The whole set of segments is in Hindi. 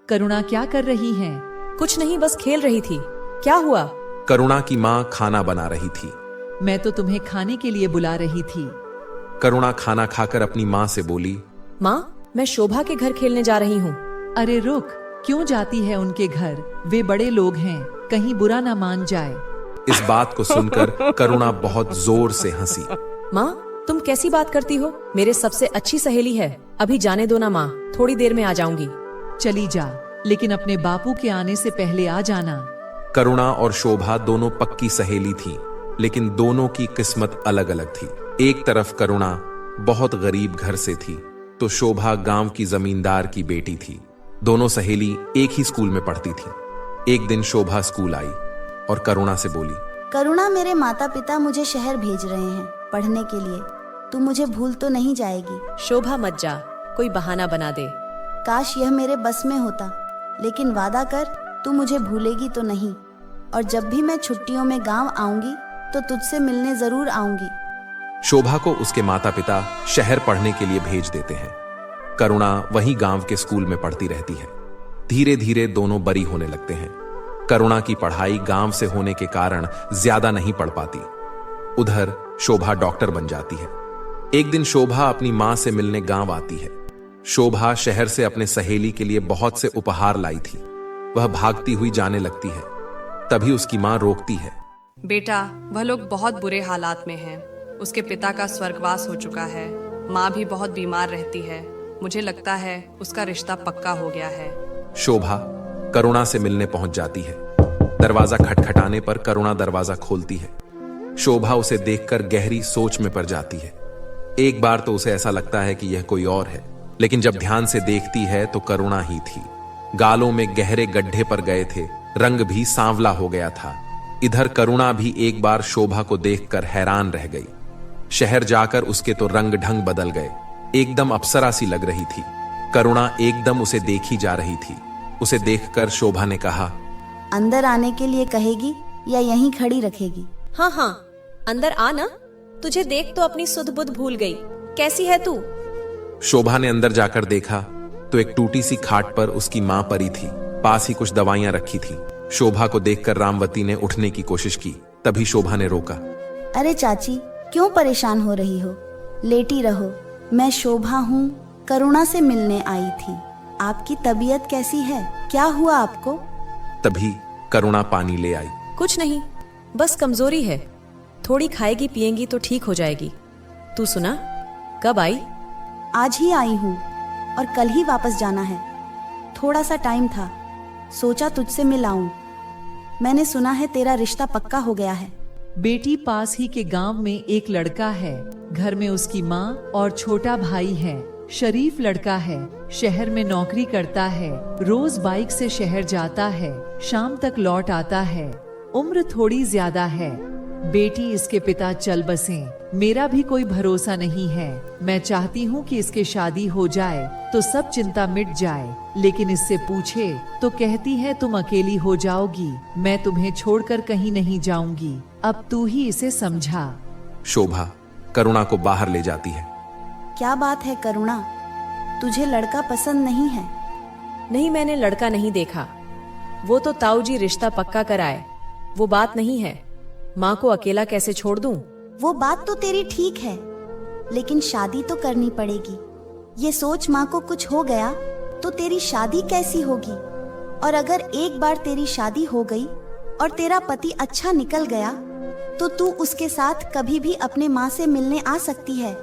करुणा क्या कर रही है? कुछ नहीं, बस खेल रही थी। क्या हुआ? करुणा की माँ खाना बना रही थी। मैं तो तुम्हें खाने के लिए बुला रही थी। करुणा खाना खाकर अपनी माँ से बोली, माँ, मैं शोभा के घर खेलने जा रही हूँ। अरे रुक, क्यों जाती है उनके घर? वे बड़े लोग हैं, कहीं बुरा ना मान जाए। इस बात को सुनकर करुणा बहुत जोर से हंसी। माँ, तुम कैसी बात करती हो? मेरे सबसे अच्छी सहेली है। अभी जाने दो ना माँ, थोड़ी देर में आ जाऊंगी। चली जा, लेकिन अपने बापू के आने से पहले आ जाना। करुणा और शोभा दोनों पक्की सहेली थीं, लेकिन दोनों की किस्मत अलग अलग थी। एक तरफ करुणा बहुत गरीब घर से थी, तो शोभा गांव की जमींदार की बेटी थी। दोनों सहेली एक ही स्कूल में पढ़ती थी। एक दिन शोभा स्कूल आई और करुणा से बोली, करुणा, मेरे माता पिता मुझे शहर भेज रहे हैं पढ़ने के लिए। तू मुझे भूल तो नहीं जाएगी? शोभा मत जा, कोई बहाना बना दे। काश यह मेरे बस में होता, लेकिन वादा कर, तू मुझे भूलेगी तो नहीं। और जब भी मैं छुट्टियों में गांव आऊंगी तो तुझसे मिलने जरूर आऊंगी। शोभा को उसके माता पिता शहर पढ़ने के लिए भेज देते हैं। करुणा वहीं गांव के स्कूल में पढ़ती रहती है। धीरे धीरे दोनों बड़ी होने लगते हैं। करुणा की पढ़ाई गांव से होने के कारण ज्यादा नहीं पढ़ पाती। उधर शोभा डॉक्टर बन जाती है। एक दिन शोभा अपनी मां से मिलने गांव आती है। शोभा शहर से अपने सहेली के लिए बहुत से उपहार लाई थी। वह भागती हुई जाने लगती है, तभी उसकी मां रोकती है। बेटा, वह लोग बहुत बुरे हालात में हैं। उसके पिता का स्वर्गवास हो चुका है। माँ भी बहुत बीमार रहती है। मुझे लगता है उसका रिश्ता पक्का हो गया है। शोभा करुणा से मिलने पहुंच जाती है। दरवाजा खटखटाने पर करुणा दरवाजा खोलती है। शोभा उसे देखकर गहरी सोच में पड़ जाती है। एक बार तो उसे ऐसा लगता है कि यह कोई और है, लेकिन जब ध्यान से देखती है तो करुणा ही थी। गालों में गहरे गड्ढे पर गए थे, रंग भी सांवला हो गया था। इधर करुणा भी एक बार शोभा को देखकर हैरान रह गई। शहर जाकर उसके तो रंग ढंग बदल गए, एकदम अप्सरा सी लग रही थी। करुणा एकदम उसे देखी जा रही थी। उसे देखकर शोभा ने कहा, अंदर आने के लिए कहेगी या यहीं खड़ी रखेगी? हाँ हाँ, अंदर आ ना। तुझे देख तो अपनी सुध बुध भूल गई। कैसी है तू? शोभा ने अंदर जाकर देखा तो एक टूटी सी खाट पर उसकी मां पड़ी थी। पास ही कुछ दवाइयां रखी थी। शोभा को देखकर रामवती ने उठने की कोशिश की, तभी शोभा ने रोका। अरे चाची, क्यों परेशान हो रही हो? लेटी रहो। मैं शोभा हूँ, करुणा से मिलने आई थी। आपकी तबीयत कैसी है? क्या हुआ आपको? तभी करुणा पानी ले आई। कुछ नहीं, बस कमजोरी है। थोड़ी खाएगी पिएंगी तो ठीक हो जाएगी। तू सुना, कब आई? आज ही आई हूँ और कल ही वापस जाना है। थोड़ा सा टाइम था, सोचा तुझसे मिल आऊं। मैंने सुना है तेरा रिश्ता पक्का हो गया है। बेटी, पास ही के गांव में एक लड़का है। घर में उसकी माँ और छोटा भाई है। शरीफ लड़का है, शहर में नौकरी करता है। रोज बाइक से शहर जाता है, शाम तक लौट आता है। उम्र थोड़ी ज्यादा है। बेटी, इसके पिता चल बसे। मेरा भी कोई भरोसा नहीं है। मैं चाहती हूँ कि इसके शादी हो जाए तो सब चिंता मिट जाए, लेकिन इससे पूछे तो कहती है तुम अकेली हो जाओगी। मैं तुम्हें छोड़कर कहीं नहीं जाऊंगी। अब तू ही इसे समझा। शोभा करुणा को बाहर ले जाती है। क्या बात है करुणा, तुझे लड़का पसंद नहीं है? नहीं, मैंने लड़का नहीं देखा। वो तो ताऊ जी रिश्ता पक्का कराए, वो बात नहीं है। माँ को अकेला कैसे छोड़ दूं? वो बात तो तेरी ठीक है, लेकिन शादी तो करनी पड़ेगी। ये सोच, माँ को कुछ हो गया तो तेरी शादी कैसी होगी? और अगर एक बार तेरी शादी हो गई और तेरा पति अच्छा निकल गया तो तू उसके साथ कभी भी अपने माँ से मिलने आ सकती है।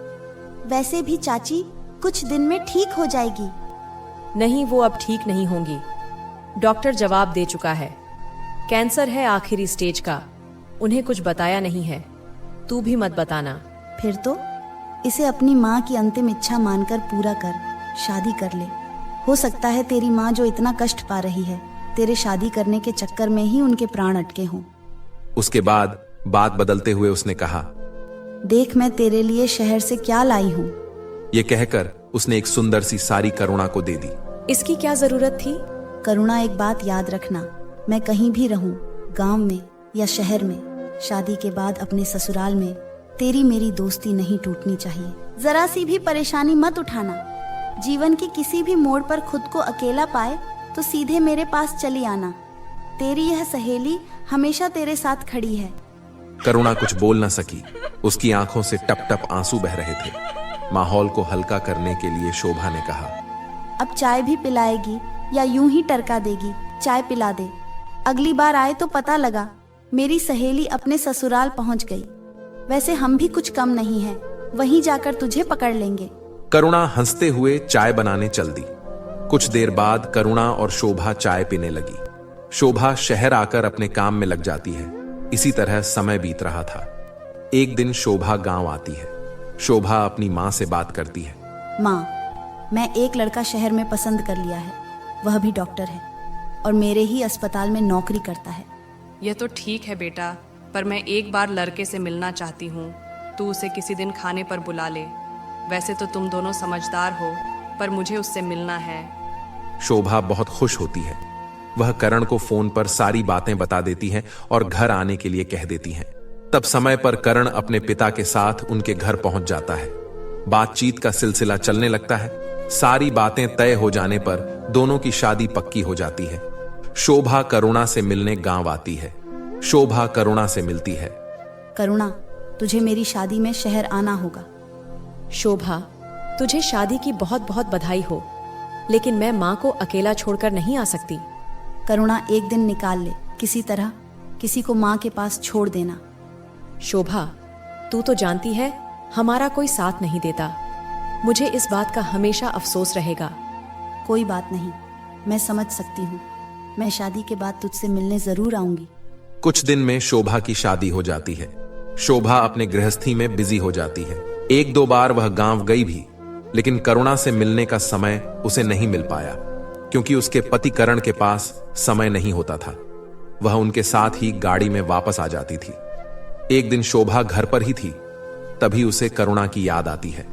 वैसे भी चाची कुछ दिन में ठीक हो जाएगी। नहीं, वो अब ठीक नहीं होंगी। डॉक्टर जवाब दे चुका है। कैंसर है आखिरी स्टेज का। उन्हें कुछ बताया नहीं है। तू भी मत बताना। फिर तो इसे अपनी माँ की अंतिम इच्छा मानकर पूरा कर, शादी कर ले। हो सकता है तेरी माँ जो इतना कष्ट पा रही है, तेरे शादी करने के चक्कर में ही उनके प्राण अटके हों। उसके बाद बात बदलते हुए उसने कहा, देख, मैं तेरे लिए शहर से क्या लाई हूँ। ये कहकर उसने एक सुंदर सी साड़ी करुणा को दे दी। इसकी क्या जरूरत थी? करुणा, एक बात याद रखना, मैं कहीं भी रहूं, गांव में या शहर में, शादी के बाद अपने ससुराल में तेरी मेरी दोस्ती नहीं टूटनी चाहिए। जरा सी भी परेशानी मत उठाना। जीवन के किसी भी मोड़ पर खुद को अकेला पाए तो सीधे मेरे पास चली आना। तेरी यह सहेली हमेशा तेरे साथ खड़ी है। करुणा कुछ बोल न सकी। उसकी आंखों से टप टप आंसू बह रहे थे। माहौल को हल्का करने के लिए शोभा ने कहा, अब चाय भी पिलाएगी या यूं ही टरका देगी? चाय पिला दे। अगली बार आए तो पता लगा मेरी सहेली अपने ससुराल पहुंच गई। वैसे हम भी कुछ कम नहीं है, वहीं जाकर तुझे पकड़ लेंगे। करुणा हंसते हुए चाय बनाने चल दी। कुछ देर बाद करुणा और शोभा चाय पीने लगी। शोभा शहर आकर अपने काम में लग जाती है। इसी तरह समय बीत रहा था। एक दिन शोभा गांव आती है। शोभा अपनी माँ से बात करती है। माँ, मैं एक लड़का शहर में पसंद कर लिया है। वह भी डॉक्टर है और मेरे ही अस्पताल में नौकरी करता है। यह तो ठीक है बेटा, पर मैं एक बार लड़के से मिलना चाहती हूँ। तू उसे किसी दिन खाने पर बुला ले। वैसे तो तुम दोनों समझदार हो, पर मुझे उससे मिलना है। शोभा बहुत खुश होती है। वह करण को फोन पर सारी बातें बता देती है और घर आने के लिए कह देती है। तब समय पर करण अपने पिता के साथ उनके घर पहुंच जाता है। बातचीत का सिलसिला चलने लगता है। सारी बातें तय हो जाने पर दोनों की शादी पक्की हो जाती है। शोभा करुणा से मिलने गांव आती है। शोभा करुणा से मिलती है। करुणा, तुझे मेरी शादी में शहर आना होगा। शोभा, तुझे शादी की बहुत बहुत बधाई हो, लेकिन मैं माँ को अकेला छोड़कर नहीं आ सकती। करुणा, एक दिन निकाल ले, किसी तरह किसी को माँ के पास छोड़ देना। शोभा, तू तो जानती है हमारा कोई साथ नहीं देता। मुझे इस बात का हमेशा अफसोस रहेगा। कोई बात नहीं, मैं समझ सकती हूँ। मैं शादी के बाद तुझसे मिलने जरूर आऊंगी। कुछ दिन में शोभा की शादी हो जाती है। शोभा अपने गृहस्थी में बिजी हो जाती है। एक दो बार वह गांव गई भी, लेकिन करुणा से मिलने का समय उसे नहीं मिल पाया, क्योंकि उसके पति करण के पास समय नहीं होता था। वह उनके साथ ही गाड़ी में वापस आ जाती थी। एक दिन शोभा घर पर ही थी, तभी उसे करुणा की याद आती है।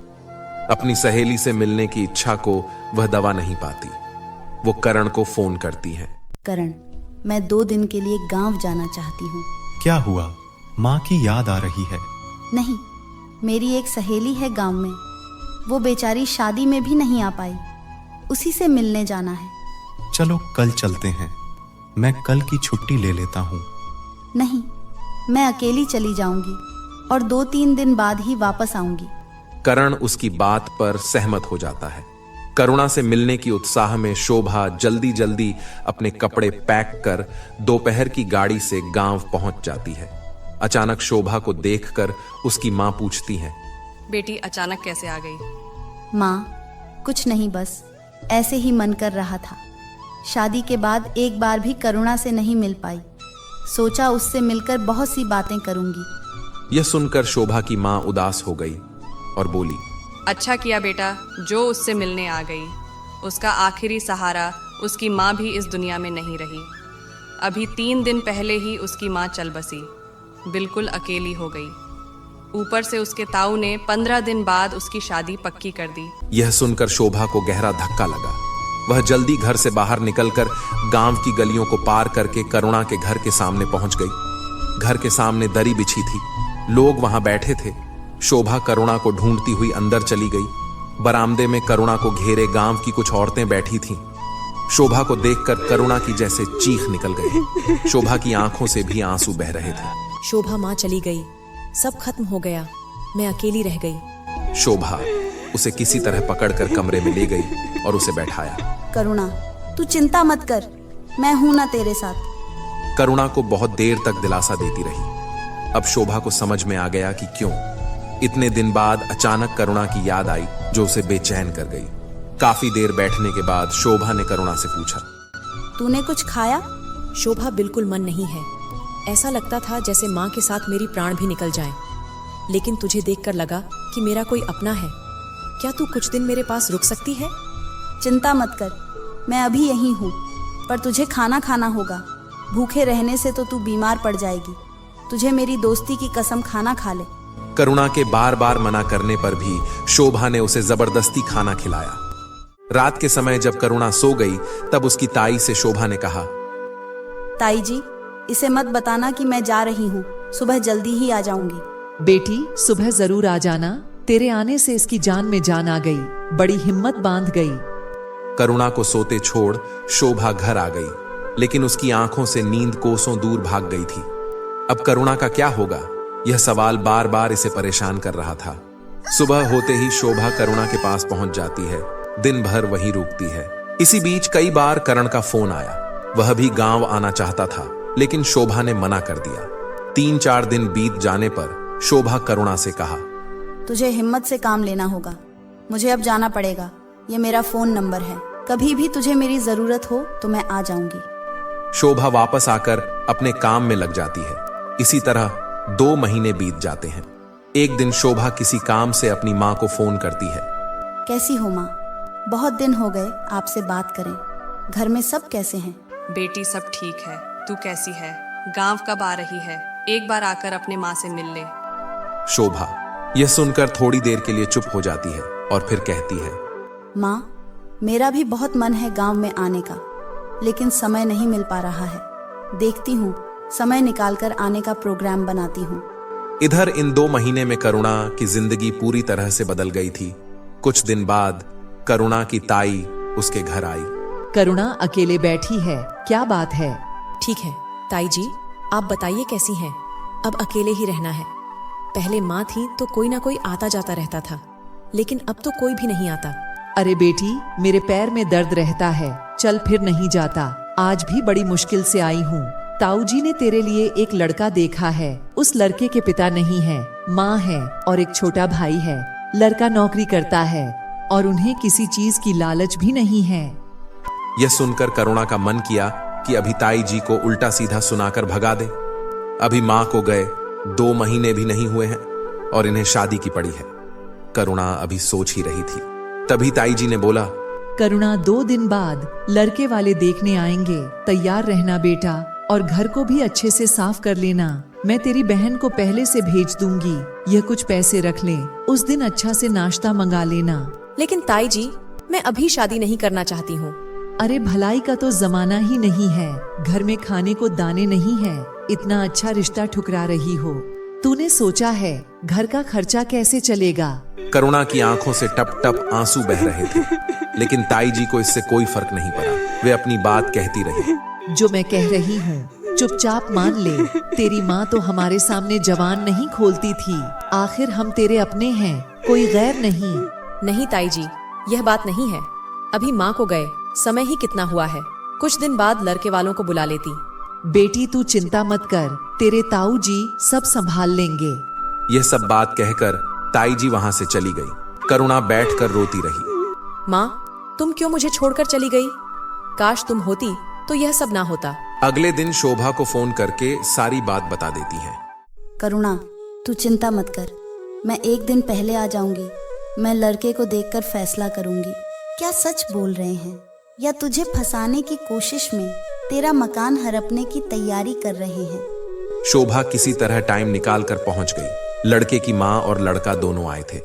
अपनी सहेली से मिलने की इच्छा को वह दबा नहीं पाती। वो करण को फोन करती है। करण, मैं 2 दिन के लिए गांव जाना चाहती हूँ। क्या हुआ? माँ की याद आ रही है? नहीं, मेरी एक सहेली है गांव में। वो बेचारी शादी में भी नहीं आ पाई। उसी से मिलने जाना है। चलो कल चलते हैं। मैं कल की छुट्टी ले लेता हूँ। नहीं, मैं अकेली चली जाऊंगी और 2-3 दिन बाद ही वापस आऊंगी। करण उसकी बात पर सहमत हो जाता है। करुणा से मिलने की उत्साह में शोभा जल्दी जल्दी अपने कपड़े पैक कर दोपहर की गाड़ी से गांव पहुंच जाती है। अचानक शोभा को देखकर उसकी मां पूछती है, बेटी अचानक कैसे आ गई? माँ, कुछ नहीं, बस ऐसे ही मन कर रहा था। शादी के बाद एक बार भी करुणा से नहीं मिल पाई। सोचा उससे मिलकर बहुत सी बातें करूंगी। यह सुनकर शोभा की मां उदास हो गई और बोली, अच्छा किया बेटा, जो उससे मिलने आ गई। उसका आखिरी सहारा उसकी माँ भी इस दुनिया में नहीं रही। अभी 3 दिन पहले ही उसकी माँ चल बसी, बिल्कुल अकेली हो गई। ऊपर से उसके ताऊ ने 15 दिन बाद उसकी शादी पक्की कर दी। यह सुनकर शोभा को गहरा धक्का लगा। वह जल्दी घर से बाहर निकलकर गांव की गलियों को पार करके करुणा के घर के सामने पहुंच गई। घर के सामने दरी बिछी थी, लोग वहां बैठे थे। शोभा करुणा को ढूंढती हुई अंदर चली गई। बरामदे में करुणा को घेरे गांव की कुछ औरतें बैठी थीं। शोभा को देखकर करुणा की जैसे चीख निकल गई। शोभा की आंखों से भी आंसू बह रहे थे। शोभा माँ चली गई, सब खत्म हो गया, मैं अकेली रह गई। शोभा उसे किसी तरह पकड़कर कमरे में ले गई और उसे बैठाया। करुणा, तू चिंता मत कर, मैं हूं ना तेरे साथ। करुणा को बहुत देर तक दिलासा देती रही। अब शोभा को समझ में आ गया कि क्यों इतने दिन बाद अचानक करुणा की याद आई, जो उसे बेचैन कर गई। काफी देर बैठने के बाद शोभा ने करुणा से पूछा, तूने कुछ खाया? शोभा, बिल्कुल मन नहीं है। ऐसा लगता था जैसे माँ के साथ मेरी प्राण भी निकल जाएं। लेकिन तुझे देखकर लगा कि मेरा कोई अपना है। क्या तू कुछ दिन मेरे पास रुक सकती है? चिंता मत कर, मैं अभी यहीं हूँ, पर तुझे खाना खाना होगा। भूखे रहने से तो तू बीमार पड़ जाएगी। तुझे मेरी दोस्ती की कसम, खाना खा ले। करुणा के बार बार मना करने पर भी शोभा ने उसे जबरदस्ती खाना खिलाया। रात के समय जब करुणा सो गई, तब उसकी ताई से शोभा ने कहा, ताई जी, इसे मत बताना कि मैं जा रही हूँ, सुबह जल्दी ही आ जाऊंगी। बेटी, सुबह जरूर आ जाना। तेरे आने से इसकी जान में जान आ गई, बड़ी हिम्मत बांध गई। करुणा को सोते छोड़ शोभा घर आ गई, लेकिन उसकी आंखों से नींद कोसों दूर भाग गई थी। अब करुणा का क्या होगा, यह सवाल बार बार इसे परेशान कर रहा था। सुबह होते ही शोभा करुणा के पास पहुंच जाती है, दिन भर वहीं रुकती है। इसी बीच कई बार करण का फोन आया। वह भी गांव आना चाहता था, लेकिन शोभा ने मना कर दिया। 3-4 दिन बीत जाने पर शोभा करुणा से कहा, तुझे हिम्मत से काम लेना होगा, मुझे अब जाना पड़ेगा। ये मेरा फोन नंबर है, कभी भी तुझे मेरी जरूरत हो तो मैं आ जाऊंगी। शोभा वापस आकर अपने काम में लग जाती है। इसी तरह 2 महीने बीत जाते हैं। एक दिन शोभा किसी काम से अपनी माँ को फोन करती है। कैसी हो माँ? बहुत दिन हो गए आपसे बात करें। घर में सब कैसे हैं? बेटी सब ठीक है, तू कैसी है? गांव कब आ रही है? एक बार आकर अपने माँ से मिल ले। शोभा यह सुनकर थोड़ी देर के लिए चुप हो जाती है और फिर कहती है, माँ, मेरा भी बहुत मन है गांव में आने का, लेकिन समय नहीं मिल पा रहा है। देखती हूँ, समय निकालकर आने का प्रोग्राम बनाती हूँ। इधर इन 2 महीने में करुणा की जिंदगी पूरी तरह से बदल गई थी। कुछ दिन बाद करुणा की ताई उसके घर आई। करुणा अकेले बैठी है, क्या बात है? ठीक है ताई जी, आप बताइए कैसी हैं? अब अकेले ही रहना है। पहले माँ थी तो कोई ना कोई आता जाता रहता था, लेकिन अब तो कोई भी नहीं आता। अरे बेटी, मेरे पैर में दर्द रहता है, चल फिर नहीं जाता। आज भी बड़ी मुश्किल से आई हूँ। ताऊ जी ने तेरे लिए एक लड़का देखा है। उस लड़के के पिता नहीं है, माँ है और एक छोटा भाई है। लड़का नौकरी करता है और उन्हें किसी चीज की लालच भी नहीं है। यह सुनकर करुणा का मन किया कि अभी ताई जी को उल्टा सीधा सुनाकर भगा दे। अभी माँ को गए 2 महीने भी नहीं हुए हैं और इन्हें शादी की पड़ी है। करुणा अभी सोच ही रही थी, तभी ताई जी ने बोला, करुणा 2 दिन बाद लड़के वाले देखने आएंगे, तैयार रहना बेटा, और घर को भी अच्छे से साफ कर लेना। मैं तेरी बहन को पहले से भेज दूंगी, यह कुछ पैसे रख ले, उस दिन अच्छा से नाश्ता मंगा लेना। लेकिन ताई जी, मैं अभी शादी नहीं करना चाहती हूँ। अरे भलाई का तो जमाना ही नहीं है, घर में खाने को दाने नहीं है, इतना अच्छा रिश्ता ठुकरा रही हो। तूने सोचा है घर का खर्चा कैसे चलेगा? करुणा की आंखों से टप टप आंसू बह रहे थे, लेकिन ताई जी को इससे कोई फर्क नहीं पड़ा। वे अपनी बात कहती रही। जो मैं कह रही हूँ चुपचाप मान ले। तेरी माँ तो हमारे सामने जबान नहीं खोलती थी। आखिर हम तेरे अपने हैं, कोई गैर नहीं। नहीं ताई जी, यह बात नहीं है। अभी माँ को गए समय ही कितना हुआ है, कुछ दिन बाद लड़के वालों को बुला लेती। बेटी तू चिंता मत कर, तेरे ताऊ जी सब संभाल लेंगे। यह सब बात कहकर ताई जी वहां से चली गई। करुणा बैठकर रोती रही। माँ, तुम क्यों मुझे छोड़कर चली गई? काश तुम होती तो यह सब ना होता। अगले दिन शोभा को फोन करके सारी बात बता देती है। करुणा, तू चिंता मत कर, मैं एक दिन पहले आ जाऊंगी। मैं लड़के को देखकर फैसला करूंगी। क्या सच बोल रहे हैं या तुझे फंसाने की कोशिश में तेरा मकान हड़पने की तैयारी कर रहे हैं? शोभा किसी तरह टाइम निकाल कर पहुंच गई। लड़के की माँ और लड़का दोनों आए थे।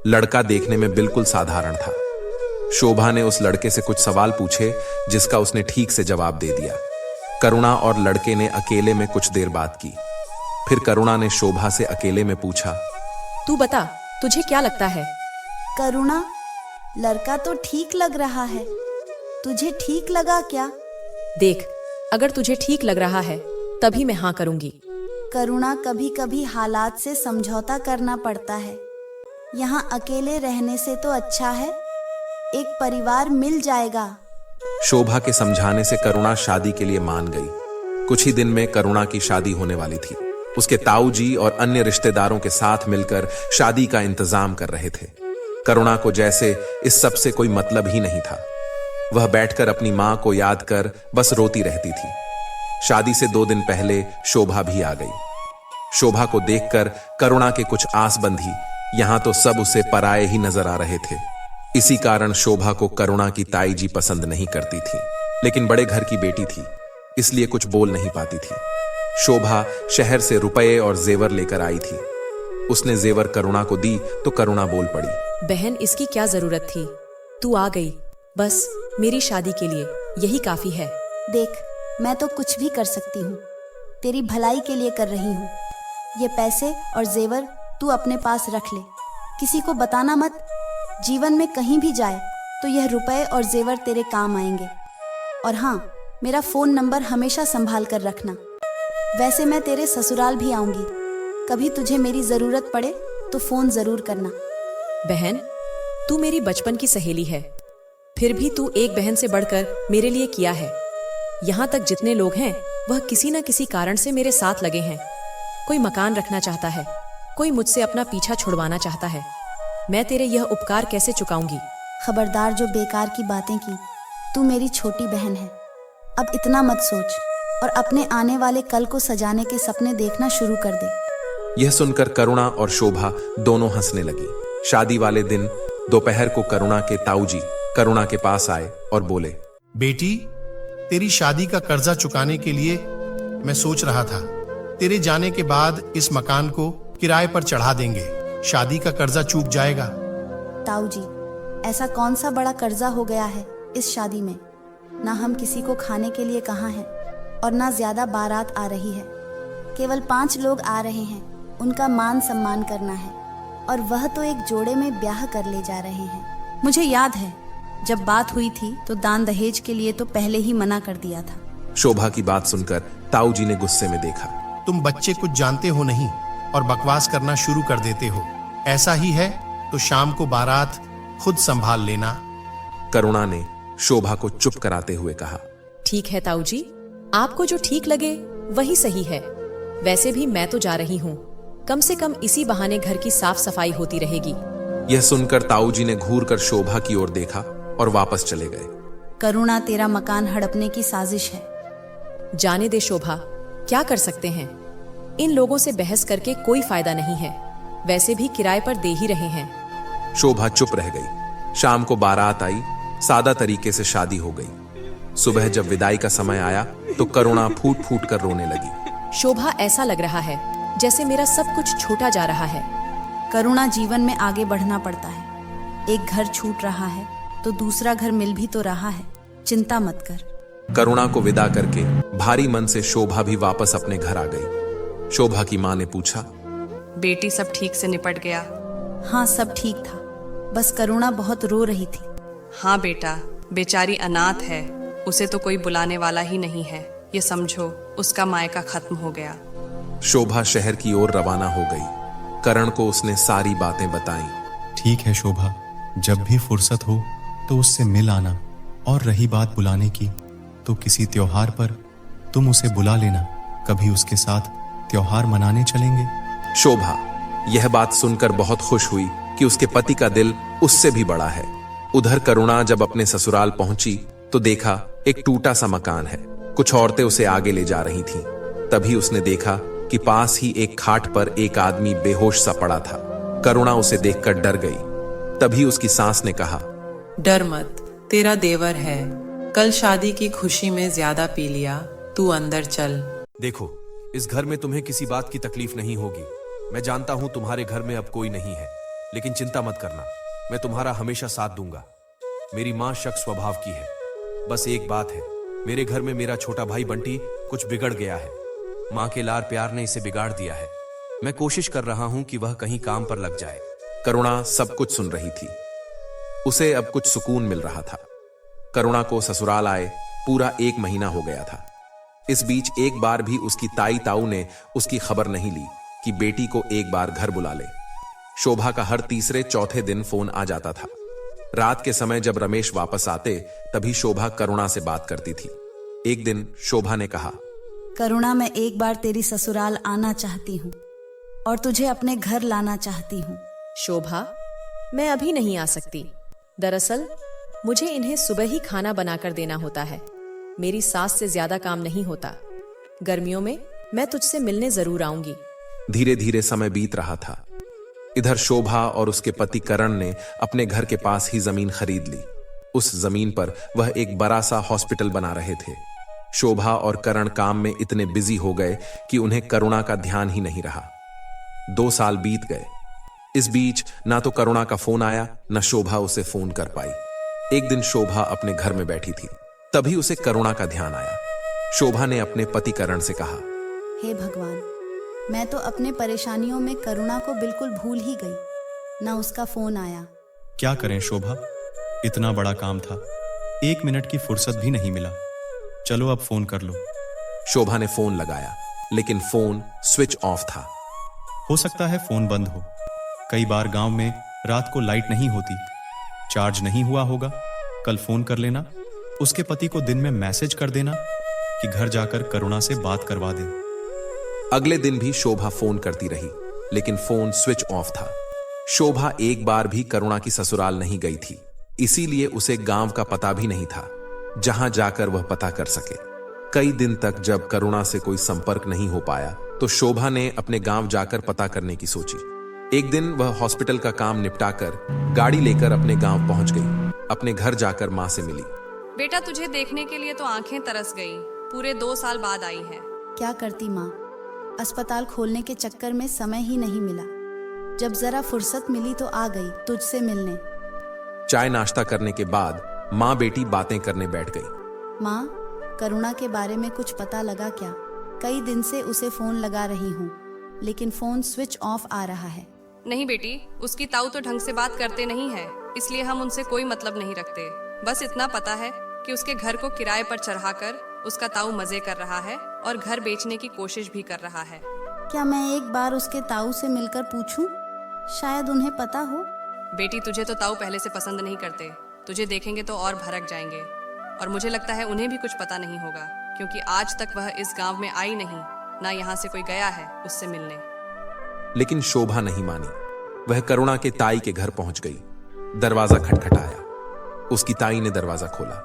लड़का देखने में बिल्कुल साधारण था। शोभा ने उस लड़के से कुछ सवाल पूछे, जिसका उसने ठीक से जवाब दे दिया। करुणा और लड़के ने अकेले में कुछ देर बात की। फिर करुणा ने शोभा से अकेले में पूछा, तू बता, तुझे क्या लगता है? करुणा, लड़का तो ठीक लग रहा है, तुझे ठीक लगा क्या? देख, अगर तुझे ठीक लग रहा है तभी मैं हाँ करूंगी। करुणा, कभी कभी हालात से समझौता करना पड़ता है। यहाँ अकेले रहने से तो अच्छा है एक परिवार मिल जाएगा। शोभा के समझाने से करुणा शादी के लिए मान गई। कुछ ही दिन में करुणा की शादी होने वाली थी। उसके ताऊ जी और अन्य रिश्तेदारों के साथ मिलकर शादी का इंतजाम कर रहे थे। करुणा को जैसे इस सब से कोई मतलब ही नहीं था। वह बैठकर अपनी माँ को याद कर बस रोती रहती थी। शादी से 2 दिन पहले शोभा भी आ गई। शोभा को देखकर करुणा के कुछ आस बंधी। यहाँ तो सब उसे पराये ही नजर आ रहे थे। इसी कारण शोभा को करुणा की ताई जी पसंद नहीं करती थी, लेकिन बड़े घर की बेटी थी, इसलिए कुछ बोल नहीं पाती थी। शोभा शहर से रुपए और जेवर लेकर आई थी। उसने जेवर करुणा को दी तो करुणा बोल पड़ी, बहन, इसकी क्या जरूरत थी? तू आ गई, बस मेरी शादी के लिए यही काफी है। देख, मैं तो कुछ भी कर सकती हूँ, तेरी भलाई के लिए कर रही हूँ। ये पैसे और जेवर तू अपने पास रख ले, किसी को बताना मत। जीवन में कहीं भी जाए तो यह रुपए और जेवर तेरे काम आएंगे। और हाँ, मेरा फ़ोन नंबर हमेशा संभाल कर रखना। वैसे मैं तेरे ससुराल भी आऊँगी, कभी तुझे मेरी ज़रूरत पड़े तो फ़ोन ज़रूर करना। बहन, तू मेरी बचपन की सहेली है, फिर भी तू एक बहन से बढ़कर मेरे लिए किया है। यहाँ तक जितने लोग हैं वह किसी न किसी कारण से मेरे साथ लगे हैं। कोई मकान रखना चाहता है, कोई मुझसे अपना पीछा छुड़वाना चाहता है। मैं तेरे यह उपकार कैसे चुकाऊंगी? खबरदार, जो बेकार की बातें की। तू मेरी छोटी बहन है, अब इतना मत सोच और अपने आने वाले कल को सजाने के सपने देखना शुरू कर दे। यह सुनकर करुणा और शोभा दोनों हंसने लगी। शादी वाले दिन दोपहर को करुणा के ताऊजी करुणा के पास आए और बोले, बेटी, तेरी शादी का कर्जा चुकाने के लिए मैं सोच रहा था, तेरे जाने के बाद इस मकान को किराए पर चढ़ा देंगे, शादी का कर्जा चूक जाएगा। ताऊ जी, ऐसा कौन सा बड़ा कर्जा हो गया है इस शादी में? ना हम किसी को खाने के लिए कहाँ हैं और ना ज्यादा बारात आ रही है। केवल 5 लोग आ रहे हैं, उनका मान सम्मान करना है, और वह तो एक जोड़े में ब्याह कर ले जा रहे हैं। मुझे याद है, जब बात हुई थी तो दान दहेज के लिए तो पहले ही मना कर दिया था। शोभा की बात सुनकर ताऊ जी ने गुस्से में देखा। तुम बच्चे कुछ जानते हो नहीं और बकवास करना शुरू कर देते हो। ऐसा ही है तो शाम को बारात खुद संभाल लेना। करुणा ने शोभा को चुप कराते हुए कहा, ठीक है ताऊ जी, आपको जो ठीक लगे वही सही है। वैसे भी मैं तो जा रही हूँ, कम से कम इसी बहाने घर की साफ सफाई होती रहेगी। यह सुनकर ताऊ जी ने घूर कर शोभा की ओर देखा और वापस चले गए। करुणा, तेरा मकान हड़पने की साजिश है। जाने दे शोभा, क्या कर सकते हैं? इन लोगों से बहस करके कोई फायदा नहीं है, वैसे भी किराए पर दे ही रहे हैं। शोभा चुप रह गई। शाम को बारात आई, सादा तरीके से शादी हो गई। सुबह जब विदाई का समय आया तो करुणा फूट फूट कर रोने लगी। शोभा, ऐसा लग रहा है जैसे मेरा सब कुछ छूटा जा रहा है। करुणा, जीवन में आगे बढ़ना पड़ता है। एक घर छूट रहा है तो दूसरा घर मिल भी तो रहा है, चिंता मत कर। करुणा को विदा करके भारी मन से शोभा भी वापस अपने घर आ गई। शोभा की मां ने पूछा, बेटी सब ठीक से निपट गया? हाँ, सब ठीक था, बस करुणा बहुत रो रही थी। हाँ बेटा, बेचारी अनाथ है, उसे तो कोई बुलाने वाला ही नहीं है। ये समझो, उसका मायका खत्म हो गया। शोभा शहर की ओर रवाना हो गई। करण को उसने सारी बातें बताईं। ठीक है शोभा, जब भी फुर्सत हो तो उससे मिल आना। और रही बात बुलाने की, तो किसी त्योहार पर तुम उसे बुला लेना, कभी उसके साथ त्योहार मनाने चलेंगे। शोभा यह बात सुनकर बहुत खुश हुई कि उसके पति का दिल उससे भी बड़ा है। उधर करुणा जब अपने ससुराल पहुंची तो देखा एक टूटा सा मकान है। कुछ औरतें उसे आगे ले जा रही थीं। तभी उसने देखा कि पास ही एक खाट पर एक आदमी बेहोश सा पड़ा था। करुणा उसे देखकर डर गई। तभी उसकी सास ने कहा, डर मत, तेरा देवर है, कल शादी की खुशी में ज्यादा पी लिया, तू अंदर चल। देखो, इस घर में तुम्हें किसी बात की तकलीफ नहीं होगी। मैं जानता हूं तुम्हारे घर में अब कोई नहीं है, लेकिन चिंता मत करना, मैं तुम्हारा हमेशा साथ दूंगा। मेरी मां शक स्वभाव की है। बस एक बात है, मेरे घर में मेरा छोटा भाई बंटी कुछ बिगड़ गया है। मां के लार प्यार ने इसे बिगाड़ दिया है। मैं कोशिश कर रहा हूं कि वह कहीं काम पर लग जाए। करुणा सब कुछ सुन रही थी। उसे अब कुछ सुकून मिल रहा था। करुणा को ससुराल आए पूरा 1 महीना हो गया था। इस बीच एक बार भी उसकी ताई ताऊ ने उसकी खबर नहीं ली कि बेटी को एक बार घर बुला ले। शोभा का हर तीसरे चौथे दिन फोन आ जाता था। रात के समय जब रमेश वापस आते तभी शोभा करुणा से बात करती थी। एक दिन शोभा ने कहा, करुणा, मैं एक बार तेरी ससुराल आना चाहती हूँ और तुझे अपने घर लाना चाहती हूँ। शोभा, मैं अभी नहीं आ सकती। दरअसल मुझे इन्हें सुबह ही खाना बनाकर देना होता है। मेरी सास से ज्यादा काम नहीं होता। गर्मियों में मैं तुझसे मिलने जरूर आऊंगी। धीरे धीरे समय बीत रहा था। इधर शोभा और उसके पति करण ने अपने घर के पास ही जमीन खरीद ली। उस जमीन पर वह एक बड़ा सा हॉस्पिटल बना रहे थे। शोभा और करण काम में इतने बिजी हो गए कि उन्हें करुणा का ध्यान ही नहीं रहा। 2 साल बीत गए। इस बीच ना तो करुणा का फोन आया, न शोभा उसे फोन कर पाई। एक दिन शोभा अपने घर में बैठी थी, तभी उसे करुणा का ध्यान आया। शोभा ने अपने पति करण से कहा, हे भगवान, मैं तो अपने परेशानियों में करुणा को बिल्कुल भूल ही गई। ना उसका फोन आया। क्या करें शोभा, इतना बड़ा काम था, 1 मिनट की फुर्सत भी नहीं मिला। चलो अब फोन कर लो। शोभा ने फोन लगाया, लेकिन फोन स्विच ऑफ था। हो सकता है फोन बंद हो। कई बार गांव में रात को लाइट नहीं होती, चार्ज नहीं हुआ होगा। कल फोन कर लेना, उसके पति को दिन में मैसेज कर देना कि घर जाकर करुणा से बात करवा दे। अगले दिन भी शोभा फोन करती रही, लेकिन फोन स्विच ऑफ था। शोभा एक बार भी करुणा की ससुराल नहीं गई थी, इसीलिए उसे गांव का पता भी नहीं था जहां जाकर वह पता कर सके। कई दिन तक जब करुणा से कोई संपर्क नहीं हो पाया, तो शोभा ने अपने गांव जाकर पता करने की सोची। एक दिन वह हॉस्पिटल का काम निपटाकर गाड़ी लेकर अपने गांव पहुंच गई। अपने घर जाकर मां से मिली। बेटा, तुझे देखने के लिए तो आंखें तरस गई। पूरे 2 साल बाद आई है। क्या करती माँ, अस्पताल खोलने के चक्कर में समय ही नहीं मिला। जब जरा फुर्सत मिली तो आ गई तुझसे मिलने। चाय नाश्ता करने के बाद माँ बेटी बातें करने बैठ गई। माँ, करुणा के बारे में कुछ पता लगा क्या? कई दिन से उसे फोन लगा रही हूँ, लेकिन फोन स्विच ऑफ आ रहा है। नहीं बेटी, उसकी ताऊ तो ढंग से बात करते नहीं है, इसलिए हम उनसे कोई मतलब नहीं रखते। बस इतना पता है कि उसके घर को किराए पर चढ़ाकर उसका ताऊ मजे कर रहा है और घर बेचने की कोशिश भी कर रहा है। क्या मैं एक बार उसके ताऊ से मिलकर पूछूं? शायद उन्हें पता हो। बेटी, तुझे तो ताऊ पहले से पसंद नहीं करते। तुझे देखेंगे तो और भड़क जाएंगे, और मुझे लगता है उन्हें भी कुछ पता नहीं होगा, क्योंकि आज तक वह इस गांव में आई नहीं, ना यहाँ से कोई गया है उससे मिलने। लेकिन शोभा नहीं मानी। वह करुणा के ताई के घर पहुंच गई। दरवाजा खटखटाया। उसकी ताई ने दरवाजा खोला।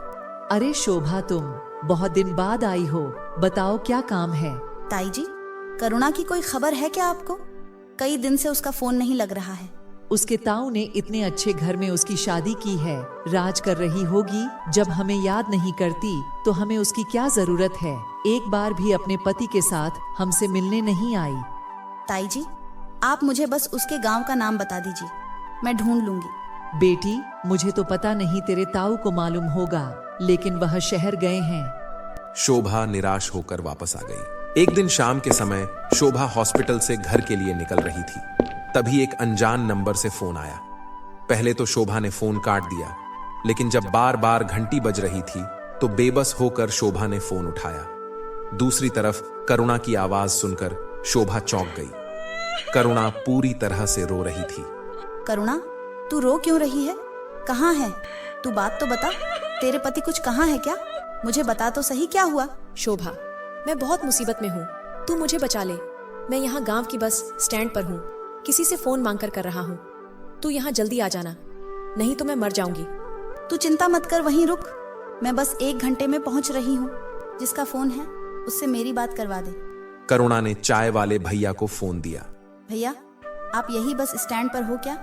अरे शोभा, तुम बहुत दिन बाद आई हो, बताओ क्या काम है? ताई जी, करुणा की कोई खबर है क्या आपको? कई दिन से उसका फोन नहीं लग रहा है। उसके ताऊ ने इतने अच्छे घर में उसकी शादी की है, राज कर रही होगी। जब हमें याद नहीं करती तो हमें उसकी क्या जरूरत है? एक बार भी अपने पति के साथ हमसे मिलने नहीं आई। ताई जी, आप मुझे बस उसके गांव का नाम बता दीजिए, मैं ढूंढ लूंगी। बेटी, मुझे तो पता नहीं, तेरे ताऊ को मालूम होगा, लेकिन वह शहर गए हैं। शोभा निराश होकर वापस आ गई। एक दिन शाम के समय शोभा हॉस्पिटल से घर के लिए निकल रही थी। तभी एक अनजान नंबर से फोन आया। पहले तो शोभा ने फोन काट दिया, लेकिन जब बार बार घंटी बज रही थी तो बेबस होकर शोभा ने फोन उठाया। दूसरी तरफ करुणा की आवाज सुनकर शोभा चौंक गई। करुणा पूरी तरह से रो रही थी। करुणा, तू रो क्यों रही है? कहाँ है तू? बात तो बता। तेरे पति कुछ कहाँ है क्या? मुझे बता तो सही, क्या हुआ? शोभा, मैं बहुत मुसीबत में हूँ, तू मुझे बचा ले। मैं यहाँ गांव की बस स्टैंड पर हूँ, किसी से फोन मांग कर रहा हूँ। तू यहाँ जल्दी आ जाना, नहीं तो मैं मर जाऊंगी। तू चिंता मत कर, वहीं रुक। मैं बस 1 घंटे में पहुँच रही हूँ। जिसका फोन है उससे मेरी बात करवा दे। करुणा ने चाय वाले भैया को फोन दिया। भैया, आप यही बस स्टैंड पर हो क्या?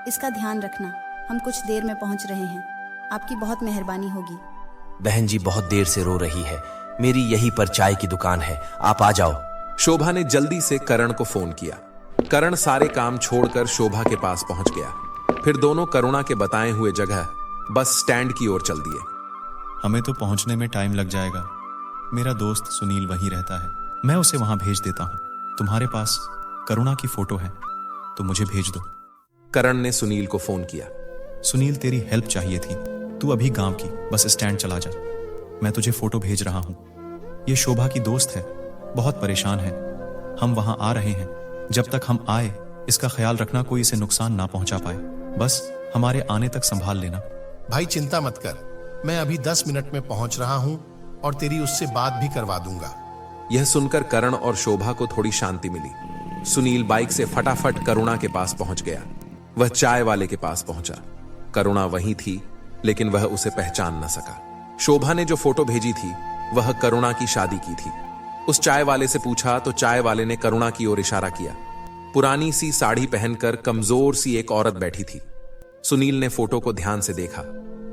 इसका ध्यान रखना, हम कुछ देर में पहुँच रहे हैं। आपकी बहुत मेहरबानी होगी। बहन जी बहुत देर से रो रही है, मेरी यहीं पर चाय की दुकान है, आप आ जाओ। शोभा ने जल्दी से करण को फोन किया। करण सारे काम छोड़कर शोभा के पास पहुंच गया। फिर दोनों करुणा के बताए हुए जगह बस स्टैंड की ओर चल दिए। हमें तो पहुंचने में टाइम लग जाएगा। मेरा दोस्त सुनील वहीं रहता है, मैं उसे वहां भेज देता हूं। तुम्हारे पास करुणा की फोटो है तो मुझे भेज दो। करण ने सुनील को फोन किया। सुनील, तेरी हेल्प चाहिए थी। तू अभी गांव की बस स्टैंड चला जा, मैं तुझे फोटो भेज रहा हूं। ये शोभा की दोस्त है, बहुत परेशान है। हम वहां आ रहे हैं। जब तक हम आए इसका ख्याल रखना, कोई इसे नुकसान ना पहुंचा पाए। बस हमारे आने तक संभाल लेना। भाई चिंता मत कर, मैं अभी 10 मिनट में पहुंच रहा हूं और तेरी उससे बात भी करवा दूंगा। यह सुनकर करण और शोभा को थोड़ी शांति मिली। सुनील बाइक से फटाफट करुणा के पास पहुंच गया। वह चाय वाले के पास पहुंचा। करुणा वहीं थी, लेकिन वह उसे पहचान न सका। शोभा ने जो फोटो भेजी थी वह करुणा की शादी की थी। उस चाय वाले से पूछा तो चाय वाले ने करुणा की ओर इशारा किया। पुरानी सी साड़ी पहनकर कमजोर सी एक औरत बैठी थी। सुनील ने फोटो को ध्यान से देखा,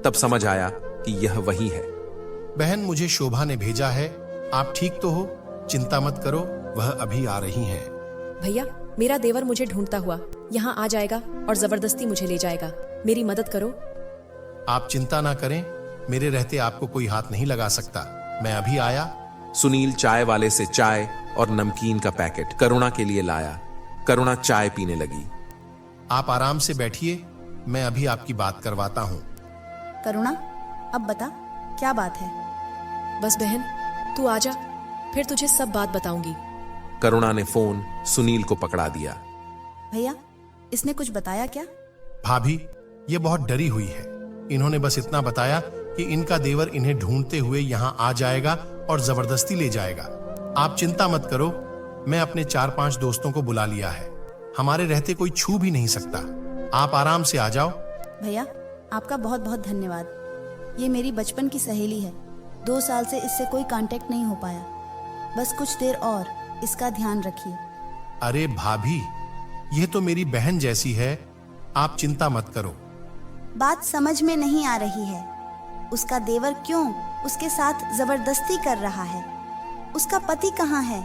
तब समझ आया कि यह वही है। बहन, मुझे शोभा ने भेजा है। आप ठीक तो हो? चिंता मत करो, वह अभी आ रही हैं। भैया, मेरा देवर मुझे ढूंढता हुआ यहाँ आ जाएगा और जबरदस्ती मुझे ले जाएगा। मेरी मदद करो। आप चिंता ना करें, मेरे रहते आपको कोई हाथ नहीं लगा सकता। मैं अभी आया। सुनील चाय वाले से चाय और नमकीन का पैकेट करुणा के लिए लाया। करुणा चाय पीने लगी। आप आराम से बैठिए, मैं अभी आपकी बात करवाता हूं। करुणा, अब बता क्या बात है? बस बहन, तू आजा, फिर तुझे सब बात बताऊंगी। करुणा ने फोन सुनील को पकड़ा दिया। भैया, इसने कुछ बताया क्या? भाभी, ये बहुत डरी हुई है। इन्होंने बस इतना बताया कि इनका देवर इन्हें ढूंढते हुए यहाँ आ जाएगा और जबरदस्ती ले जाएगा। आप चिंता मत करो, मैं अपने 4-5 दोस्तों को बुला लिया है। हमारे रहते कोई छू भी नहीं सकता। आप आराम से आ जाओ। भैया, आपका बहुत बहुत धन्यवाद। ये मेरी बचपन की सहेली है। 2 साल से इससे कोई कांटेक्ट नहीं हो पाया। बस कुछ देर और इसका ध्यान रखिए। अरे भाभी, यह तो मेरी बहन जैसी है, आप चिंता मत करो। बात समझ में नहीं आ रही है। उसका देवर क्यों उसके साथ जबरदस्ती कर रहा है? उसका पति कहाँ है?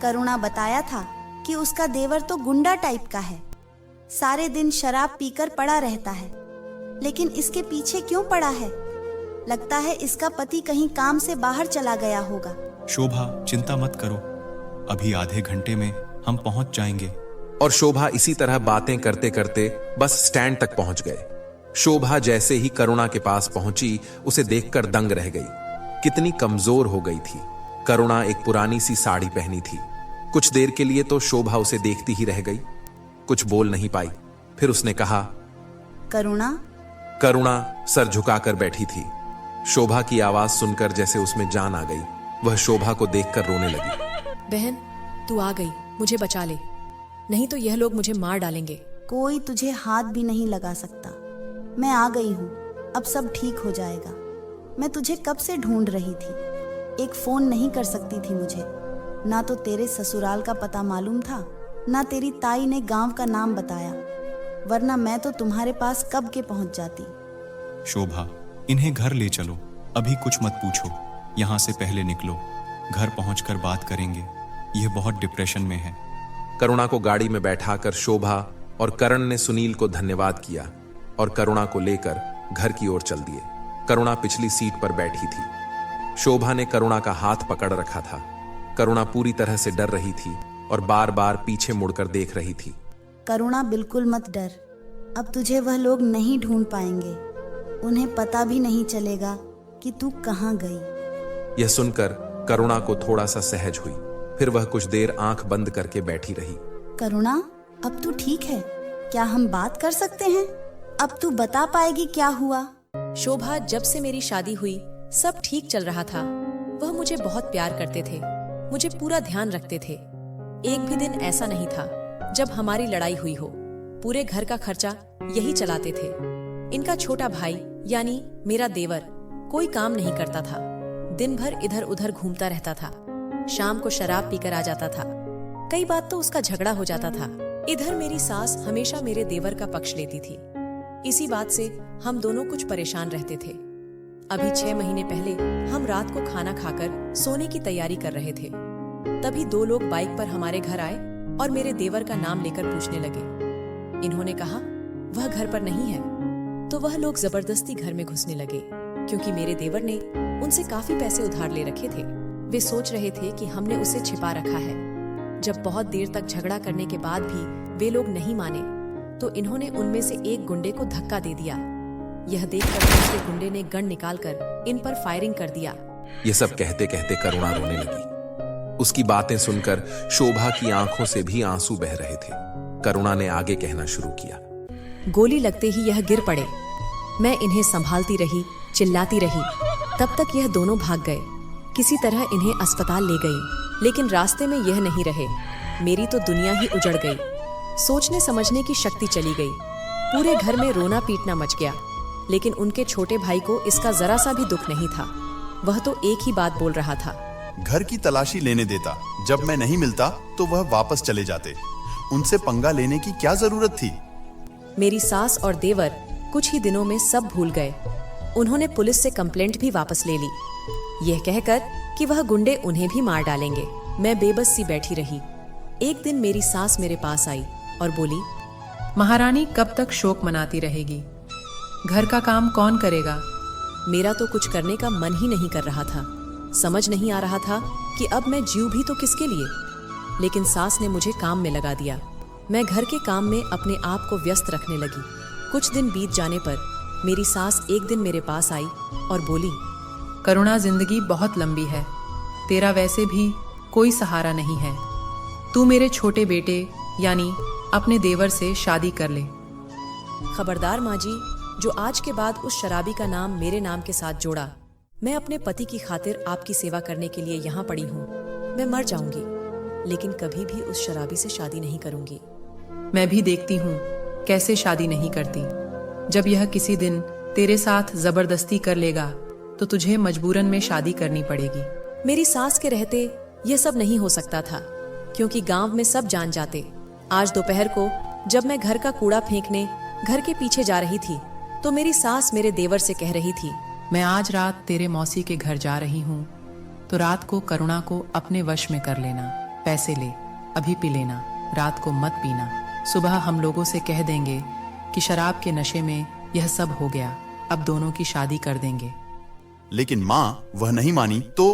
करुणा बताया था कि उसका देवर तो गुंडा टाइप का है, सारे दिन शराब पीकर पड़ा रहता है। लेकिन इसके पीछे क्यों पड़ा है? लगता है इसका पति कहीं काम से बाहर चला गया होगा। शोभा, चिंता मत करो, अभी आधे घंटे में हम पहुंच जाएंगे। और शोभा इसी तरह बातें करते करते बस स्टैंड तक पहुंच गए। शोभा जैसे ही करुणा के पास पहुंची, उसे देखकर दंग रह गई। कितनी कमजोर हो गई थी। करुणा एक पुरानी सी साड़ी पहनी थी। कुछ देर के लिए तो शोभा उसे देखती ही रह गई, कुछ बोल नहीं पाई। फिर उसने कहा, करुणा। करुणा सर झुकाकर बैठी थी। शोभा की आवाज सुनकर जैसे उसमें जान आ गई। वह शोभा को देखकर रोने लगी। बहन, तू आ गई, मुझे बचा ले, नहीं तो यह लोग मुझे मार डालेंगे। कोई तुझे हाथ भी नहीं लगा सकता। मैं आ गई हूँ, अब सब ठीक हो जाएगा। मैं तुझे कब से ढूंढ रही थी। एक फोन नहीं कर सकती थी मुझे। ना तो तेरे ससुराल का पता मालूम था, ना तेरी ताई ने गांव का नाम बताया, वरना मैं तो तुम्हारे पास कब के पहुंच जाती। शोभा, इन्हें घर ले चलो, अभी कुछ मत पूछो, यहाँ से पहले निकलो, घर पहुंचकर बात करेंगे। यह बहुत डिप्रेशन में है। करुणा को गाड़ी में बैठाकर शोभा और करण ने सुनील को धन्यवाद किया और करुणा को लेकर घर की ओर चल दिए। करुणा पिछली सीट पर बैठी थी। शोभा ने करुणा का हाथ पकड़ रखा था। करुणा पूरी तरह से डर रही थी और बार बार पीछे मुड़कर देख रही थी। करुणा, बिल्कुल मत डर। अब तुझे वह लोग नहीं ढूंढ पाएंगे। उन्हें पता भी नहीं चलेगा कि तू कहाँ गई। यह सुनकर करुणा को थोड़ा सा सहज हुई। फिर वह कुछ देर आंख बंद करके बैठी रही। करुणा, अब तू ठीक है? क्या हम बात कर सकते हैं? अब तू बता पाएगी क्या हुआ? शोभा, जब से मेरी शादी हुई सब ठीक चल रहा था। वह मुझे बहुत प्यार करते थे, मुझे पूरा ध्यान रखते थे। एक भी दिन ऐसा नहीं था जब हमारी लड़ाई हुई हो। पूरे घर का खर्चा यही चलाते थे। इनका छोटा भाई यानी मेरा देवर कोई काम नहीं करता था। दिन भर इधर उधर घूमता रहता था। शाम को शराब पीकर आ जाता था। कई बार तो उसका झगड़ा हो जाता था। इधर मेरी सास हमेशा मेरे देवर का पक्ष लेती थी। इसी बात से हम दोनों कुछ परेशान रहते थे। अभी 6 महीने पहले हम रात को खाना खाकर सोने की तैयारी कर रहे थे। तभी 2 लोग बाइक पर हमारे घर आए और मेरे देवर का नाम लेकर पूछने लगे। इन्होंने कहा वह घर पर नहीं है। तो वह लोग जबरदस्ती घर में घुसने लगे, क्योंकि मेरे देवर ने उनसे काफी पैसे उधार ले रखे थे। वे सोच रहे थे कि हमने उसे छिपा रखा है। जब बहुत देर तक झगड़ा करने के बाद भी वे लोग नहीं माने, तो इन्होंने उनमें से एक गुंडे को धक्का दे दिया। यह देखकर दूसरे गुंडे ने गन निकालकर इन पर फायरिंग कर दिया। ये सब कहते कहते करुणा रोने लगी। उसकी बातें सुनकर शोभा की आंखों से भी आंसू बह रहे थे। करुणा ने आगे कहना शुरू किया। गोली लगते ही यह गिर पड़े। मैं इन्हें संभालती रही, चिल्लाती रही। तब तक यह दोनों भाग गए। किसी तरह इन्हें अस्पताल ले गई, लेकिन रास्ते में यह नहीं रहे। मेरी तो दुनिया ही उजड़ गई। सोचने समझने की शक्ति चली गई। पूरे घर में रोना पीटना मच गया। लेकिन उनके छोटे भाई को इसका जरा सा भी दुख नहीं था। वह तो एक ही बात बोल रहा था, घर की तलाशी लेने देता। जब मैं नहीं मिलता तो वह वापस चले जाते। उनसे पंगा लेने की क्या जरूरत थी? मेरी सास और देवर कुछ ही दिनों में सब भूल गए। उन्होंने पुलिस से कंप्लेंट भी वापस ले ली, यह कहकर कि वह गुंडे उन्हें भी मार डालेंगे। मैं बेबस सी बैठी रही। एक दिन मेरी सास मेरे पास आई और बोली, महारानी कब तक शोक मनाती रहेगी? घर का काम कौन करेगा? मेरा तो कुछ करने का मन ही नहीं कर रहा था। समझ नहीं आ रहा था कि अब मैं जीऊं भी तो किसके लिए। लेकिन सास ने मुझे काम में लगा दिया। मैं घर के काम में अपने आप को व्यस्त रखने लगी। कुछ दिन बीत जाने पर मेरी सास एक दिन मेरे पास आई और बोली, करुणा, जिंदगी बहुत लंबी है, तेरा वैसे भी कोई सहारा नहीं है। तू मेरे छोटे बेटे यानी अपने देवर से शादी कर ले। खबरदार माँ जी, जो आज के बाद उस शराबी का नाम मेरे नाम के साथ जोड़ा। मैं अपने पति की खातिर आपकी सेवा करने के लिए यहाँ पड़ी हूँ। मैं मर जाऊंगी, लेकिन कभी भी उस शराबी से शादी नहीं करूंगी। मैं भी देखती हूँ कैसे शादी नहीं करती। जब यह किसी दिन तेरे साथ जबरदस्ती कर लेगा तो तुझे मजबूरन में शादी करनी पड़ेगी। मेरी सास के रहते यह सब नहीं हो सकता था, क्योंकि गांव में सब जान जाते। आज दोपहर को जब मैं घर का कूड़ा फेंकने घर के पीछे जा रही थी तो मेरी सास मेरे देवर से कह रही थी, मैं आज रात तेरे मौसी के घर जा रही हूँ, तो रात को करुणा को अपने वश में कर लेना। पैसे ले, अभी पी लेना, रात को मत पीना। सुबह हम लोगों से कह देंगे कि शराब के नशे में यह सब हो गया, अब दोनों की शादी कर देंगे। लेकिन माँ वह नहीं मानी तो?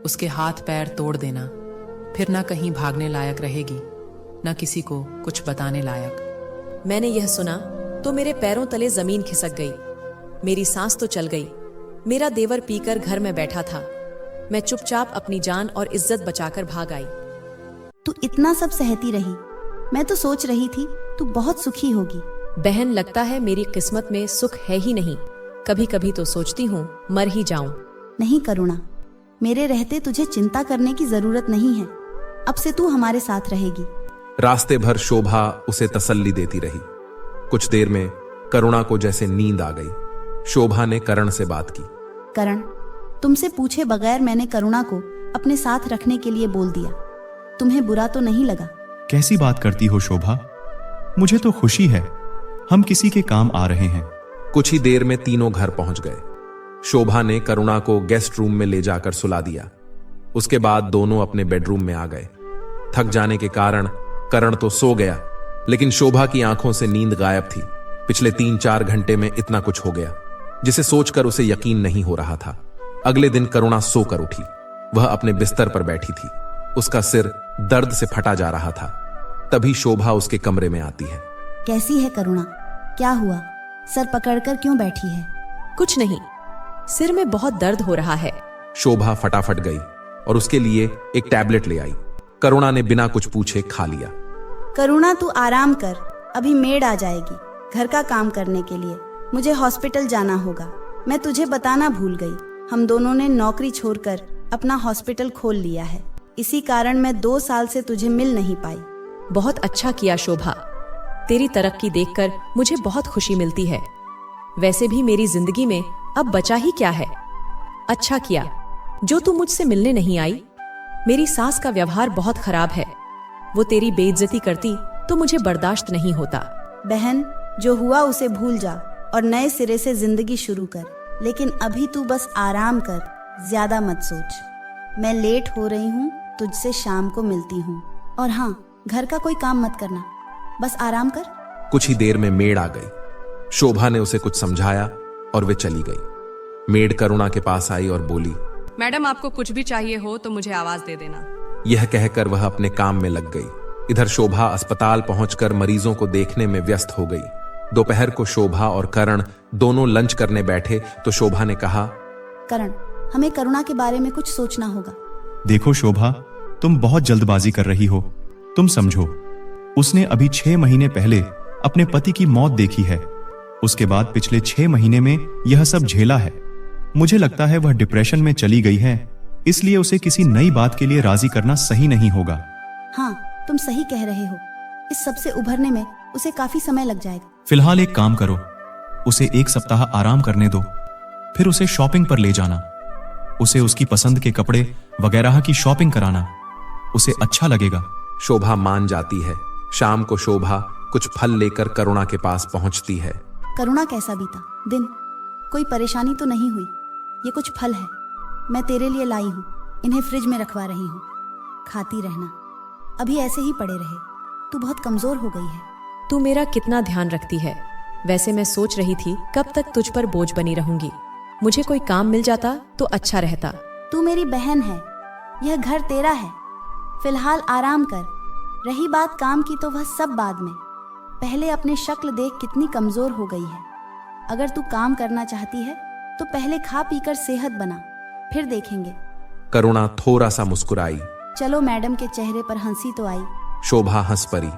उसके हाथ पैर तोड़ देना, फिर ना कहीं भागने लायक रहेगी, ना किसी को कुछ बताने लायक। मैंने यह सुना तो मेरे पैरों तले जमीन खिसक गई। मेरी सांस तो चल गई। मेरा देवर पीकर घर में बैठा था। मैं चुपचाप अपनी जान और इज्जत बचाकर भाग आई। तू इतना सब सहती रही, मैं तो सोच रही थी तू बहुत सुखी होगी। बहन, लगता है मेरी किस्मत में सुख है ही नहीं। कभी कभी तो सोचती हूँ मर ही जाऊं। नहीं करुणा, मेरे रहते तुझे चिंता करने की जरूरत नहीं है। अब से तू हमारे साथ रहेगी। रास्ते भर शोभा उसे तसल्ली देती रही। कुछ देर में करुणा को जैसे नींद आ गई। शोभा ने करण से बात की। करण, तुमसे पूछे बगैर मैंने करुणा को अपने साथ रखने के लिए बोल दिया। तुम्हें बुरा तो नहीं लगा? कैसी बात करती हो शोभा, मुझे तो खुशी है। हम किसी के काम आ रहे हैं। कुछ ही देर में तीनों घर पहुंच गए। शोभा ने करुणा को गेस्ट रूम में ले जाकर सुला दिया। उसके बाद दोनों अपने बेडरूम में आ गए। थक जाने के कारण करण तो सो गया, लेकिन शोभा की आंखों से नींद गायब थी। पिछले 3-4 घंटे में इतना कुछ हो गया जिसे सोचकर उसे यकीन नहीं हो रहा था। अगले दिन करुणा सोकर उठी। वह अपने बिस्तर पर बैठी थी। उसका सिर दर्द से फटा जा रहा था। तभी शोभा उसके कमरे में आती है। कैसी है करुणा? क्या हुआ? सर पकड़कर क्यों बैठी है? कुछ नहीं, सिर में बहुत दर्द हो रहा है। शोभा फटाफट गई और उसके लिए एक टैबलेट ले आई। करुणा ने बिना कुछ पूछे खा लिया। करुणा, तू आराम कर, अभी मेड आ जाएगी घर का काम करने के लिए। मुझे हॉस्पिटल जाना होगा। मैं तुझे बताना भूल गई, हम दोनों ने नौकरी छोड़कर अपना हॉस्पिटल खोल लिया है। इसी कारण मैं 2 साल से तुझे मिल नहीं पाई। बहुत अच्छा किया शोभा, तेरी तरक्की देखकर मुझे बहुत खुशी मिलती है। वैसे भी मेरी जिंदगी में अब बचा ही क्या है। अच्छा किया जो तू मुझसे मिलने नहीं आई। मेरी सास का व्यवहार बहुत खराब है। वो तेरी बेइज्जती करती तो मुझे बर्दाश्त नहीं होता। बहन, जो हुआ उसे भूल जा और नए सिरे से जिंदगी शुरू कर। लेकिन अभी तू बस आराम कर, ज्यादा मत सोच। मैं लेट हो रही हूँ, तुझसे शाम को मिलती हूँ। और हाँ, घर का कोई काम मत करना, बस आराम कर। कुछ ही देर में मेड आ गई। शोभा ने उसे कुछ समझाया और वे चली गई। मेड करुणा के पास आई और बोली, मैडम, आपको कुछ भी चाहिए हो तो मुझे आवाज दे देना। यह कहकर वह अपने काम में लग गई। इधर शोभा अस्पताल पहुंचकर मरीजों को देखने में व्यस्त हो गई। दोपहर को शोभा और करण दोनों लंच करने बैठे तो शोभा ने कहा, करण, हमें करुणा के बारे में कुछ सोचना होगा। देखो शोभा, तुम बहुत जल्दबाजी कर रही हो। तुम समझो, उसने अभी 6 महीने पहले अपने पति की मौत देखी है। उसके बाद पिछले 6 महीने में यह सब झेला है। मुझे लगता है वह डिप्रेशन में चली गई है, इसलिए उसे किसी नई बात के लिए राजी करना सही नहीं होगा। हाँ, तुम सही कह रहे हो। इस सब से उभरने में उसे काफी समय लग जाएगा। फिलहाल एक काम करो, उसे 1 सप्ताह आराम करने दो, फिर उसे शॉपिंग पर ले जाना। उसे उसकी पसंद के कपड़े वगैरह की शॉपिंग कराना, उसे अच्छा लगेगा। शोभा मान जाती है। शाम को शोभा कुछ फल लेकर करुणा के पास पहुंचती है। करुणा, कैसा बीता दिन? कोई परेशानी तो नहीं हुई? ये कुछ फल है, मैं तेरे लिए लाई हूँ। इन्हें फ्रिज में रखवा रही हूँ, खाती रहना। अभी ऐसे ही पड़े रहे, तू बहुत कमजोर हो गई है। तू मेरा कितना ध्यान रखती है। वैसे मैं सोच रही थी कब तक तुझ पर बोझ बनी रहूंगी। मुझे कोई काम मिल जाता तो अच्छा रहता। तू मेरी बहन है, यह घर तेरा है। फिलहाल आराम कर। रही बात काम की तो वह सब बाद में। पहले अपने शक्ल देख कितनी कमजोर हो गई है। अगर तू काम करना चाहती है तो पहले खा पीकर सेहत बना, फिर देखेंगे। करुणा थोड़ा सा मुस्कुराई। चलो, मैडम के चेहरे पर हंसी तो आई। शोभा हंस पड़ी।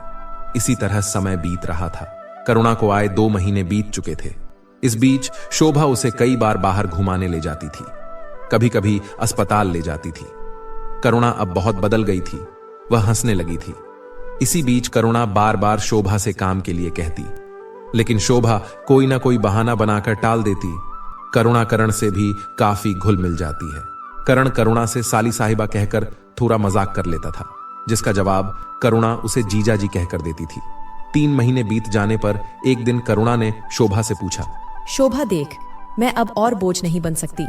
इसी तरह समय बीत रहा था। करुणा को आए 2 महीने बीत चुके थे। इस बीच शोभा उसे कई बार बाहर घुमाने ले जाती थी, कभी कभी अस्पताल ले जाती थी। करुणा अब बहुत बदल गई थी। वह हंसने लगी थी। इसी बीच करुणा बार बार शोभा से काम के लिए कहती, लेकिन शोभा कोई ना कोई बहाना बनाकर टाल देती। करुणा करण से भी काफी घुल मिल जाती है। करण करुणा से साली साहिबा कहकर थोड़ा मजाक कर लेता था, जिसका जवाब करुणा उसे जीजा जी कहकर देती थी। 3 महीने बीत जाने पर एक दिन करुणा ने शोभा से पूछा, शोभा देख, मैं अब और बोझ नहीं बन सकती।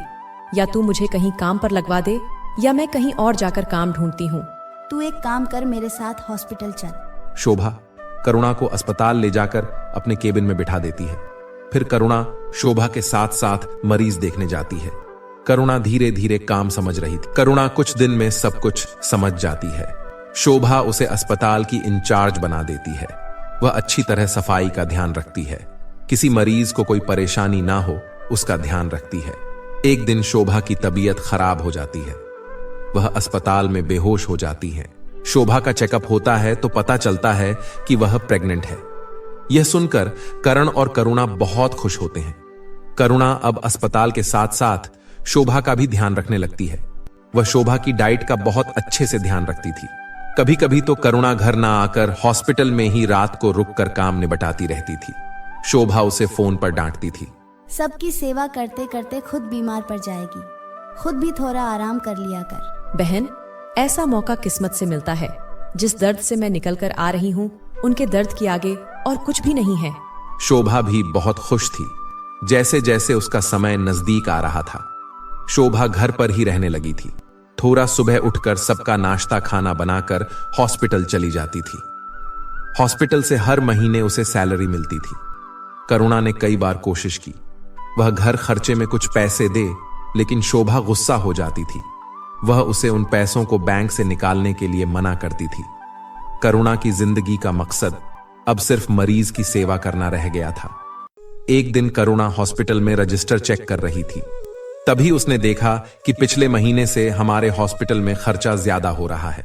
या तू मुझे कहीं काम पर लगवा दे या मैं कहीं और जाकर काम ढूंढती हूँ। तू एक काम कर, मेरे साथ हॉस्पिटल चल। शोभा करुणा को अस्पताल ले जाकर अपने केबिन में बिठा देती है। फिर करुणा शोभा के साथ साथ मरीज देखने जाती है। करुणा धीरे धीरे काम समझ रही थी। करुणा कुछ दिन में सब कुछ समझ जाती है। शोभा उसे अस्पताल की इंचार्ज बना देती है। वह अच्छी तरह सफाई का ध्यान रखती है। किसी मरीज को कोई परेशानी ना हो उसका ध्यान रखती है। एक दिन शोभा की तबीयत खराब हो जाती है। वह अस्पताल में बेहोश हो जाती है। शोभा का चेकअप होता है तो पता चलता है कि वह प्रेग्नेंट है। यह सुनकर करण और करुणा बहुत खुश होते हैं। करुणा अब अस्पताल के साथ साथ शोभा का भी ध्यान रखने लगती है। वह शोभा की डाइट का बहुत अच्छे से ध्यान रखती थी। कभी कभी तो करुणा घर ना आकर हॉस्पिटल में ही रात को रुककर काम निपटाती रहती थी। शोभा उसे फोन पर डांटती थी, सबकी सेवा करते करते खुद बीमार पड़ जाएगी, खुद भी थोड़ा आराम कर लिया कर। बहन, ऐसा मौका किस्मत से मिलता है। जिस दर्द से मैं निकल कर आ रही हूँ उनके दर्द के आगे और कुछ भी नहीं है। शोभा भी बहुत खुश थी। जैसे जैसे उसका समय नजदीक आ रहा था, शोभा घर पर ही रहने लगी थी। थोड़ा सुबह उठकर सबका नाश्ता खाना बनाकर हॉस्पिटल चली जाती थी। हॉस्पिटल से हर महीने उसे सैलरी मिलती थी। करुणा ने कई बार कोशिश की, वह घर खर्चे में कुछ पैसे दे, लेकिन शोभा गुस्सा हो जाती थी। वह उसे उन पैसों को बैंक से निकालने के लिए मना करती थी। करुणा की जिंदगी का मकसद अब सिर्फ मरीज की सेवा करना रह गया था। एक दिन करुणा हॉस्पिटल में रजिस्टर चेक कर रही थी। तभी उसने देखा कि पिछले महीने से हमारे हॉस्पिटल में खर्चा ज्यादा हो रहा है।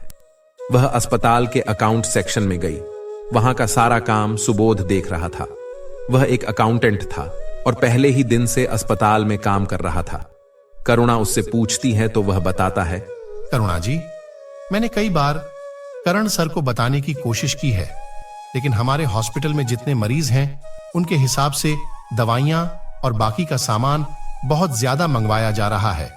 वह अस्पताल के अकाउंट सेक्शन में गई। वहां का सारा काम सुबोध देख रहा था। वह एक अकाउंटेंट था और पहले ही दिन से अस्पताल में काम कर रहा था। करुणा उससे पूछती है तो वह बताता है, करुणा जी, मैंने कई बार करण सर को बताने की कोशिश की है, लेकिन हमारे हॉस्पिटल में जितने मरीज हैं उनके हिसाब से दवाइयां और बाकी का सामान बहुत ज्यादा मंगवाया जा रहा है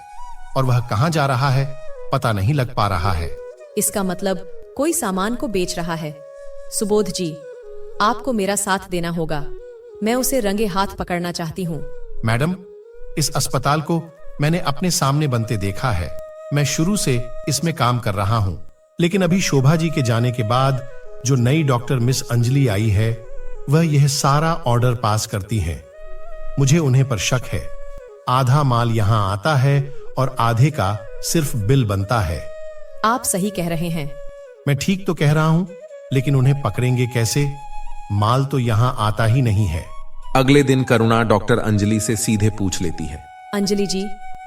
और वह कहां जा रहा है पता नहीं लग पा रहा है। इसका मतलब कोई सामान को बेच रहा है। सुबोध जी, आपको मेरा साथ देना होगा। मैं उसे रंगे हाथ पकड़ना चाहती हूँ। मैडम, इस अस्पताल को मैंने अपने सामने बनते देखा है। मैं शुरू से इसमें काम कर रहा हूँ, लेकिन अभी शोभा जी के जाने के बाद जो नई डॉक्टर मिस अंजलि आई है वह यह सारा ऑर्डर पास करती हैं। मुझे उन्हें पर शक है। आधा माल यहां आता है और आधे का सिर्फ बिल बनता है। आप सही कह रहे हैं। मैं ठीक तो कह रहा हूं, लेकिन उन्हें पकड़ेंगे कैसे? माल तो यहां आता ही नहीं है। अगले दिन करुणा डॉक्टर अंजलि से सीधे पूछ लेती है, अंजलि जी,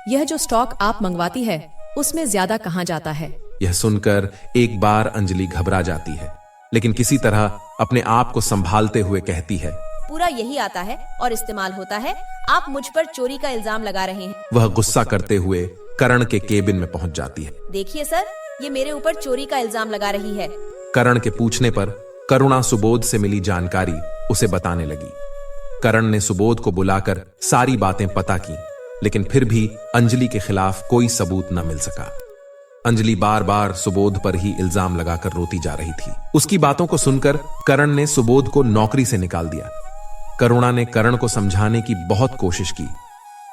यह जो स्टॉक आप मंगवाती है उसमें ज्यादा कहां जाता है? यह सुनकर एक बार अंजलि घबरा जाती है, लेकिन किसी तरह अपने आप को संभालते हुए कहती है, पूरा यही आता है और इस्तेमाल होता है। आप मुझ पर चोरी का इल्जाम लगा रहे हैं। वह गुस्सा करते हुए करण के केबिन में पहुंच जाती है। देखिए सर, ये मेरे ऊपर चोरी का इल्जाम लगा रही है। करण के पूछने पर करुणा सुबोध से मिली जानकारी उसे बताने लगी। करण ने सुबोध को बुलाकर सारी बातें पता की, लेकिन फिर भी अंजलि के खिलाफ कोई सबूत न मिल सका। अंजलि बार बार सुबोध पर ही इल्जाम लगाकर रोती जा रही थी। उसकी बातों को सुनकर करण ने सुबोध को नौकरी से निकाल दिया। करुणा ने करण को समझाने की बहुत कोशिश की,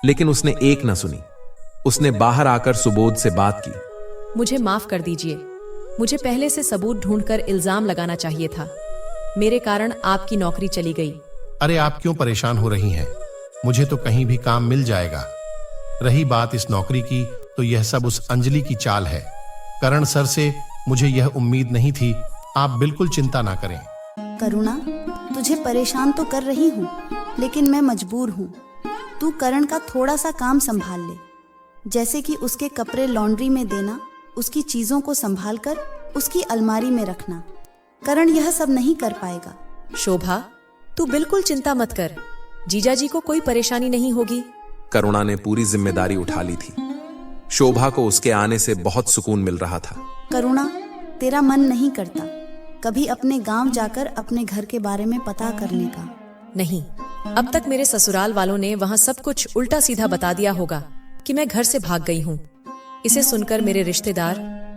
लेकिन उसने एक न सुनी। उसने बाहर आकर सुबोध से बात की। मुझे माफ कर दीजिए, मुझे पहले से सबूत ढूंढकर इल्जाम लगाना चाहिए था। मेरे कारण आपकी नौकरी चली गई। अरे आप क्यों परेशान हो रही हैं? मुझे तो कहीं भी काम मिल जाएगा। रही बात इस नौकरी की, तो यह सब उस अंजलि की चाल है। करण सर से मुझे यह उम्मीद नहीं थी। आप बिल्कुल चिंता ना करें। करुणा, तुझे परेशान तो कर रही हूँ, लेकिन मैं मजबूर हूँ। तू करण का थोड़ा सा काम संभाल ले, जैसे कि उसके कपड़े लॉन्ड्री में देना, उसकी चीजों को संभाल कर उसकी अलमारी में रखना। करण यह सब नहीं कर पाएगा। शोभा, तू बिल्कुल चिंता मत कर, जीजा जी को कोई परेशानी नहीं होगी। करुणा ने पूरी जिम्मेदारी उठा ली थी। शोभा को उसके आने से बहुत सुकून मिल रहा था। करुणा, तेरा मन नहीं करता कभी अपने गांव जाकर अपने घर के बारे में पता करने का? नहीं, अब तक मेरे ससुराल वालों ने वहाँ सब कुछ उल्टा सीधा बता दिया होगा कि मैं घर से भाग गई हूँ। इसे सुनकर मेरे रिश्तेदार,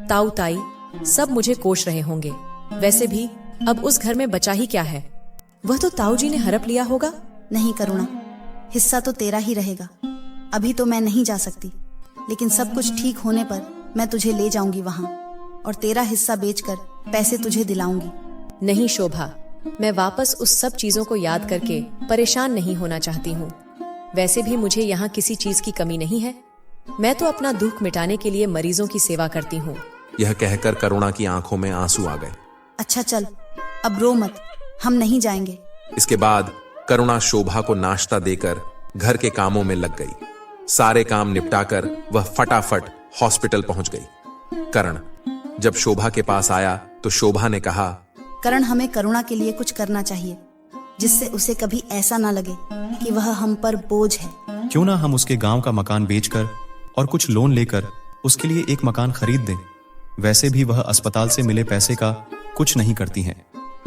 ताऊ ताई सब मुझे कोस रहे होंगे। वैसे भी अब उस घर में बचा ही क्या है, वह तो ताऊ जी ने हड़प लिया होगा। नहीं करुणा, हिस्सा तो तेरा ही रहेगा। अभी तो मैं नहीं जा सकती, लेकिन सब कुछ ठीक होने पर मैं तुझे ले जाऊंगी वहाँ, और तेरा हिस्सा बेचकर पैसे तुझे दिलाऊंगी। नहीं शोभा, मैं वापस उस सब चीजों को याद करके परेशान नहीं होना चाहती हूँ। वैसे भी मुझे यहाँ किसी चीज की कमी नहीं है। मैं तो अपना दुख मिटाने के लिए मरीजों की सेवा करती हूँ। यह कहकर करुणा की आंखों में आंसू आ गए। अच्छा चल, अब रो मत, हम नहीं जाएंगे। इसके बाद करुणा शोभा को नाश्ता देकर घर के कामों में लग गई। सारे काम निपटाकर वह फटाफट हॉस्पिटल पहुंच गई। करण जब शोभा के पास आया तो शोभा ने कहा, करण, हमें करुणा के लिए कुछ करना चाहिए, जिससे उसे कभी ऐसा ना लगे कि वह हम पर बोझ है। क्यों ना हम उसके गांव का मकान बेचकर और कुछ लोन लेकर उसके लिए एक मकान खरीद दें। वैसे भी वह अस्पताल से मिले पैसे का कुछ नहीं करती हैं।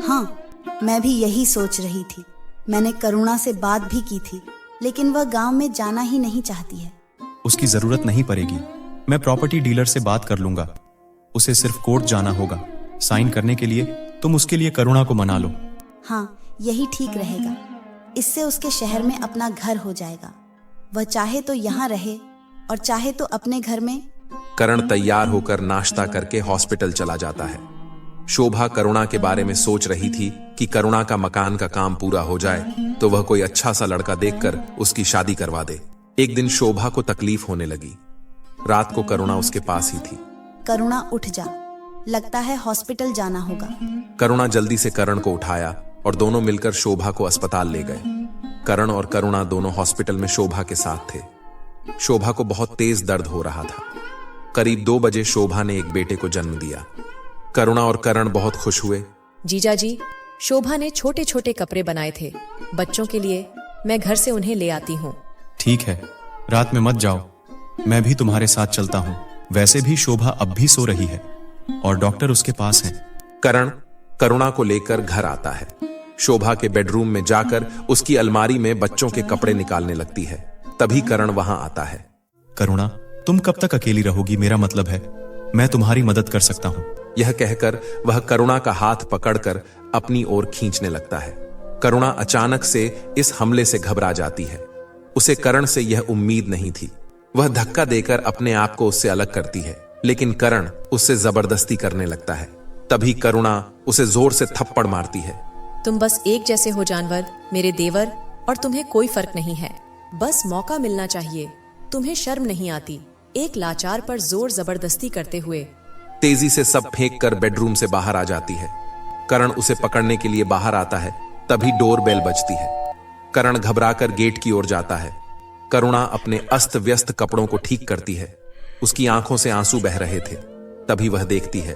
हाँ, मैं भी यही सोच रही थी। मैंने करुणा से बात भी की थी, लेकिन वह गांव में जाना ही नहीं चाहती है। उसकी जरूरत नहीं पड़ेगी, मैं प्रॉपर्टी डीलर से बात कर लूंगा। उसे सिर्फ कोर्ट जाना होगा। साइन करने के लिए तुम उसके लिए करुणा को मना लो। हाँ, यही ठीक रहेगा। इससे उसके शहर में अपना घर हो जाएगा। वह चाहे तो यहाँ रहे और चाहे तो अपने घर में। करण तैयार होकर नाश्ता करके हॉस्पिटल चला जाता है। शोभा करुणा के बारे में सोच रही थी कि करुणा का मकान का काम पूरा हो जाए तो वह कोई अच्छा सा लड़का देखकर उसकी शादी करवा दे। एक दिन शोभा को तकलीफ होने लगी। रात को करुणा उसके पास ही थी। करुणा, उठ जा, लगता है हॉस्पिटल जाना होगा। करुणा जल्दी से करण को उठाया और दोनों मिलकर शोभा को अस्पताल ले गए। करण और करुणा दोनों हॉस्पिटल में शोभा के साथ थे। शोभा को बहुत तेज दर्द हो रहा था। करीब 2 बजे शोभा ने एक बेटे को जन्म दिया। करुणा और करण बहुत खुश हुए। जीजा जी, शोभा ने छोटे छोटे कपड़े बनाए थे बच्चों के लिए, मैं घर से उन्हें ले आती हूँ। ठीक है, रात में मत जाओ, मैं भी तुम्हारे साथ चलता हूँ। वैसे भी शोभा अब भी सो रही है और डॉक्टर उसके पास है। करण करुणा को लेकर घर आता है। शोभा के बेडरूम में जाकर उसकी अलमारी में बच्चों के कपड़े निकालने लगती है। तभी करण वहां आता है। करुणा, तुम कब तक अकेली रहोगी? मेरा मतलब है मैं तुम्हारी मदद कर सकता हूँ। यह कहकर वह करुणा का हाथ पकड़कर अपनी ओर खींचने लगता है। करुणा अचानक से इस हमले से घबरा जाती है। उसे करण से यह उम्मीद नहीं थी। वह धक्का देकर अपने आप को उससे अलग करती है, लेकिन करण उससे जबरदस्ती करने लगता है। तभी करुणा उसे जोर से थप्पड़ मारती है। तुम बस एक जैसे हो जानवर, मेरे देवर, और तुम्हें कोई फर्क नहीं है। बस मौका मिलना चाहिए। तुम्हें शर्म नहीं आती एक लाचार पर जोर जबरदस्ती करते हुए। तेजी से सब फेंक कर बेडरूम से बाहर आ जाती है। करण उसे पकड़ने के लिए बाहर आता है। तभी डोर बेल बजती है। करण घबराकर गेट की ओर जाता है। करुणा अपने अस्त व्यस्त कपड़ों को ठीक करती है। उसकी आंखों से आंसू बह रहे थे। तभी वह देखती है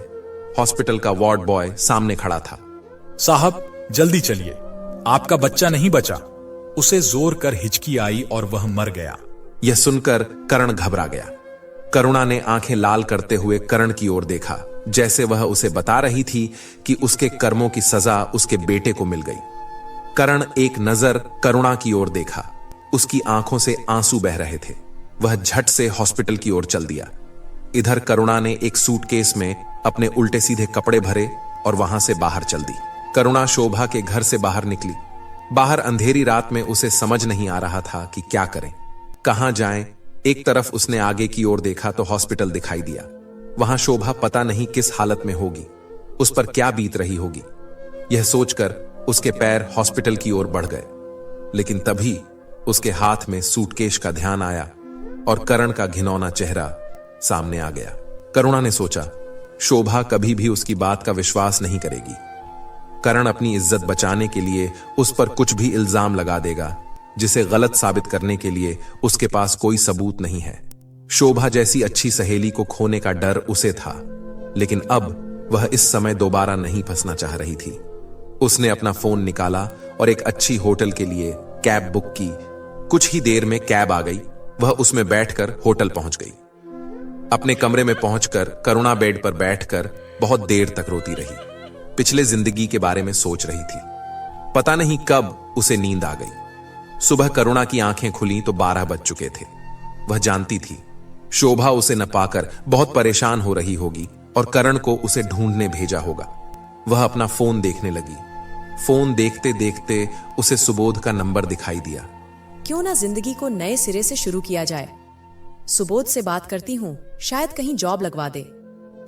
हॉस्पिटल का वार्ड बॉय सामने खड़ा था। साहब, जल्दी चलिए, आपका बच्चा नहीं बचा। उसे जोर कर हिचकी आई और वह मर गया। यह सुनकर करण घबरा गया। करुणा ने आंखें लाल करते हुए करण की ओर देखा, जैसे वह उसे बता रही थी कि उसके कर्मों की सजा उसके बेटे को मिल गई। करण एक नजर करुणा की ओर देखा। उसकी आंखों से आंसू बह रहे थे। वह झट से हॉस्पिटल की ओर चल दिया। इधर करुणा ने एक सूटकेस में अपने उल्टे सीधे कपड़े भरे और वहां से बाहर चल दी। करुणा शोभा के घर से बाहर निकली। बाहर अंधेरी रात में उसे समझ नहीं आ रहा था कि क्या करें, कहां जाएं। एक तरफ उसने आगे की ओर देखा तो हॉस्पिटल दिखाई दिया। वहां शोभा पता नहीं किस हालत में होगी, उस पर क्या बीत रही होगी। यह सोचकर उसके पैर हॉस्पिटल की ओर बढ़ गए, लेकिन तभी उसके हाथ में सूटकेस का ध्यान आया और करण का घिनौना चेहरा सामने आ गया। करुणा ने सोचा, शोभा कभी भी उसकी बात का विश्वास नहीं करेगी। करण अपनी इज्जत बचाने के लिए उस पर कुछ भी इल्जाम लगा देगा, जिसे गलत साबित करने के लिए उसके पास कोई सबूत नहीं है। शोभा जैसी अच्छी सहेली को खोने का डर उसे था, लेकिन अब वह इस समय दोबारा नहीं फंसना चाह रही थी। उसने अपना फोन निकाला और एक अच्छी होटल के लिए कैब बुक की। कुछ ही देर में कैब आ गई। वह उसमें बैठकर होटल पहुंच गई। अपने कमरे में पहुंचकर करुणा बेड पर बैठकर बहुत देर तक रोती रही। पिछले जिंदगी के बारे में सोच रही थी। पता नहीं कब उसे नींद आ गई। सुबह करुणा की आंखें खुली तो 12 बज चुके थे। वह जानती थी शोभा उसे न पाकर बहुत परेशान हो रही होगी और करण को उसे ढूंढने भेजा होगा। वह अपना फोन देखने लगी। फोन देखते देखते उसे सुबोध का नंबर दिखाई दिया। क्यों ना जिंदगी को नए सिरे से शुरू किया जाए। सुबोध से बात करती हूँ, शायद कहीं जॉब लगवा दे।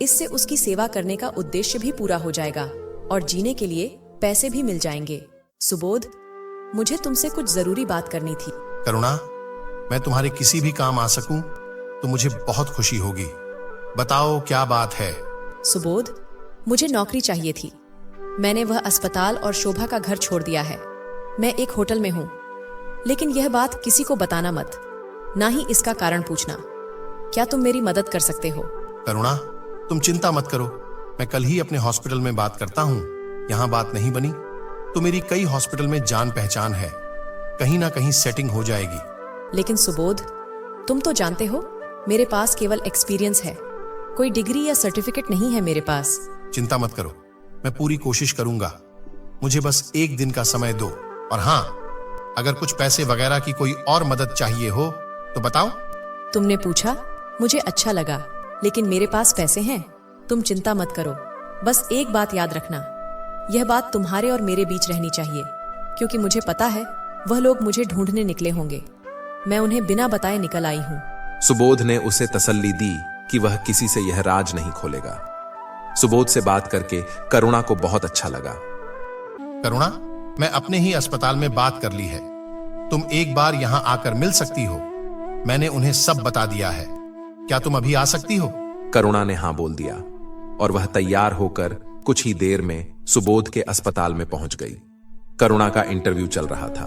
इससे उसकी सेवा करने का उद्देश्य भी पूरा हो जाएगा और जीने के लिए पैसे भी मिल जाएंगे। सुबोध, मुझे तुमसे कुछ जरूरी बात करनी थी। करुणा, मैं तुम्हारे किसी भी काम आ सकूं तो मुझे बहुत खुशी होगी। बताओ क्या बात है। सुबोध, मुझे नौकरी चाहिए थी। मैंने वह अस्पताल और शोभा का घर छोड़ दिया है। मैं एक होटल में हूँ, लेकिन यह बात किसी को बताना मत, ना ही इसका कारण पूछना। क्या तुम मेरी मदद कर सकते हो? करुणा, तुम चिंता मत करो। मैं कल ही अपने हॉस्पिटल में बात करता हूँ। यहाँ बात नहीं बनी तो मेरी कई हॉस्पिटल में जान पहचान है, कहीं ना कहीं सेटिंग हो जाएगी। लेकिन सुबोध, तुम तो जानते हो मेरे पास केवल एक्सपीरियंस है, कोई डिग्री या सर्टिफिकेट नहीं है मेरे पास। चिंता मत करो, मैं पूरी कोशिश करूंगा। मुझे बस एक दिन का समय दो। और हाँ, अगर कुछ पैसे वगैरह की कोई और मदद चाहिए हो तो बताओ। तुमने पूछा, मुझे अच्छा लगा, लेकिन मेरे पास पैसे हैं। तुम चिंता मत करो। बस एक बात याद रखना, यह बात तुम्हारे और मेरे बीच रहनी चाहिए, क्योंकि मुझे पता है वह लोग मुझे ढूंढने निकले होंगे। मैं उन्हें बिना बताए निकल आई हूँ। सुबोध ने उसे तसल्ली दी कि वह किसी से यह राज नहीं खोलेगा। सुबोध से बात करके करुणा को बहुत अच्छा लगा। करुणा, मैं अपने ही अस्पताल में बात कर ली है। तुम एक बार यहाँ आकर मिल सकती हो। मैंने उन्हें सब बता दिया है। क्या तुम अभी आ सकती हो? करुणा ने हाँ बोल दिया और वह तैयार होकर कुछ ही देर में सुबोध के अस्पताल में पहुंच गई। करुणा का इंटरव्यू चल रहा था।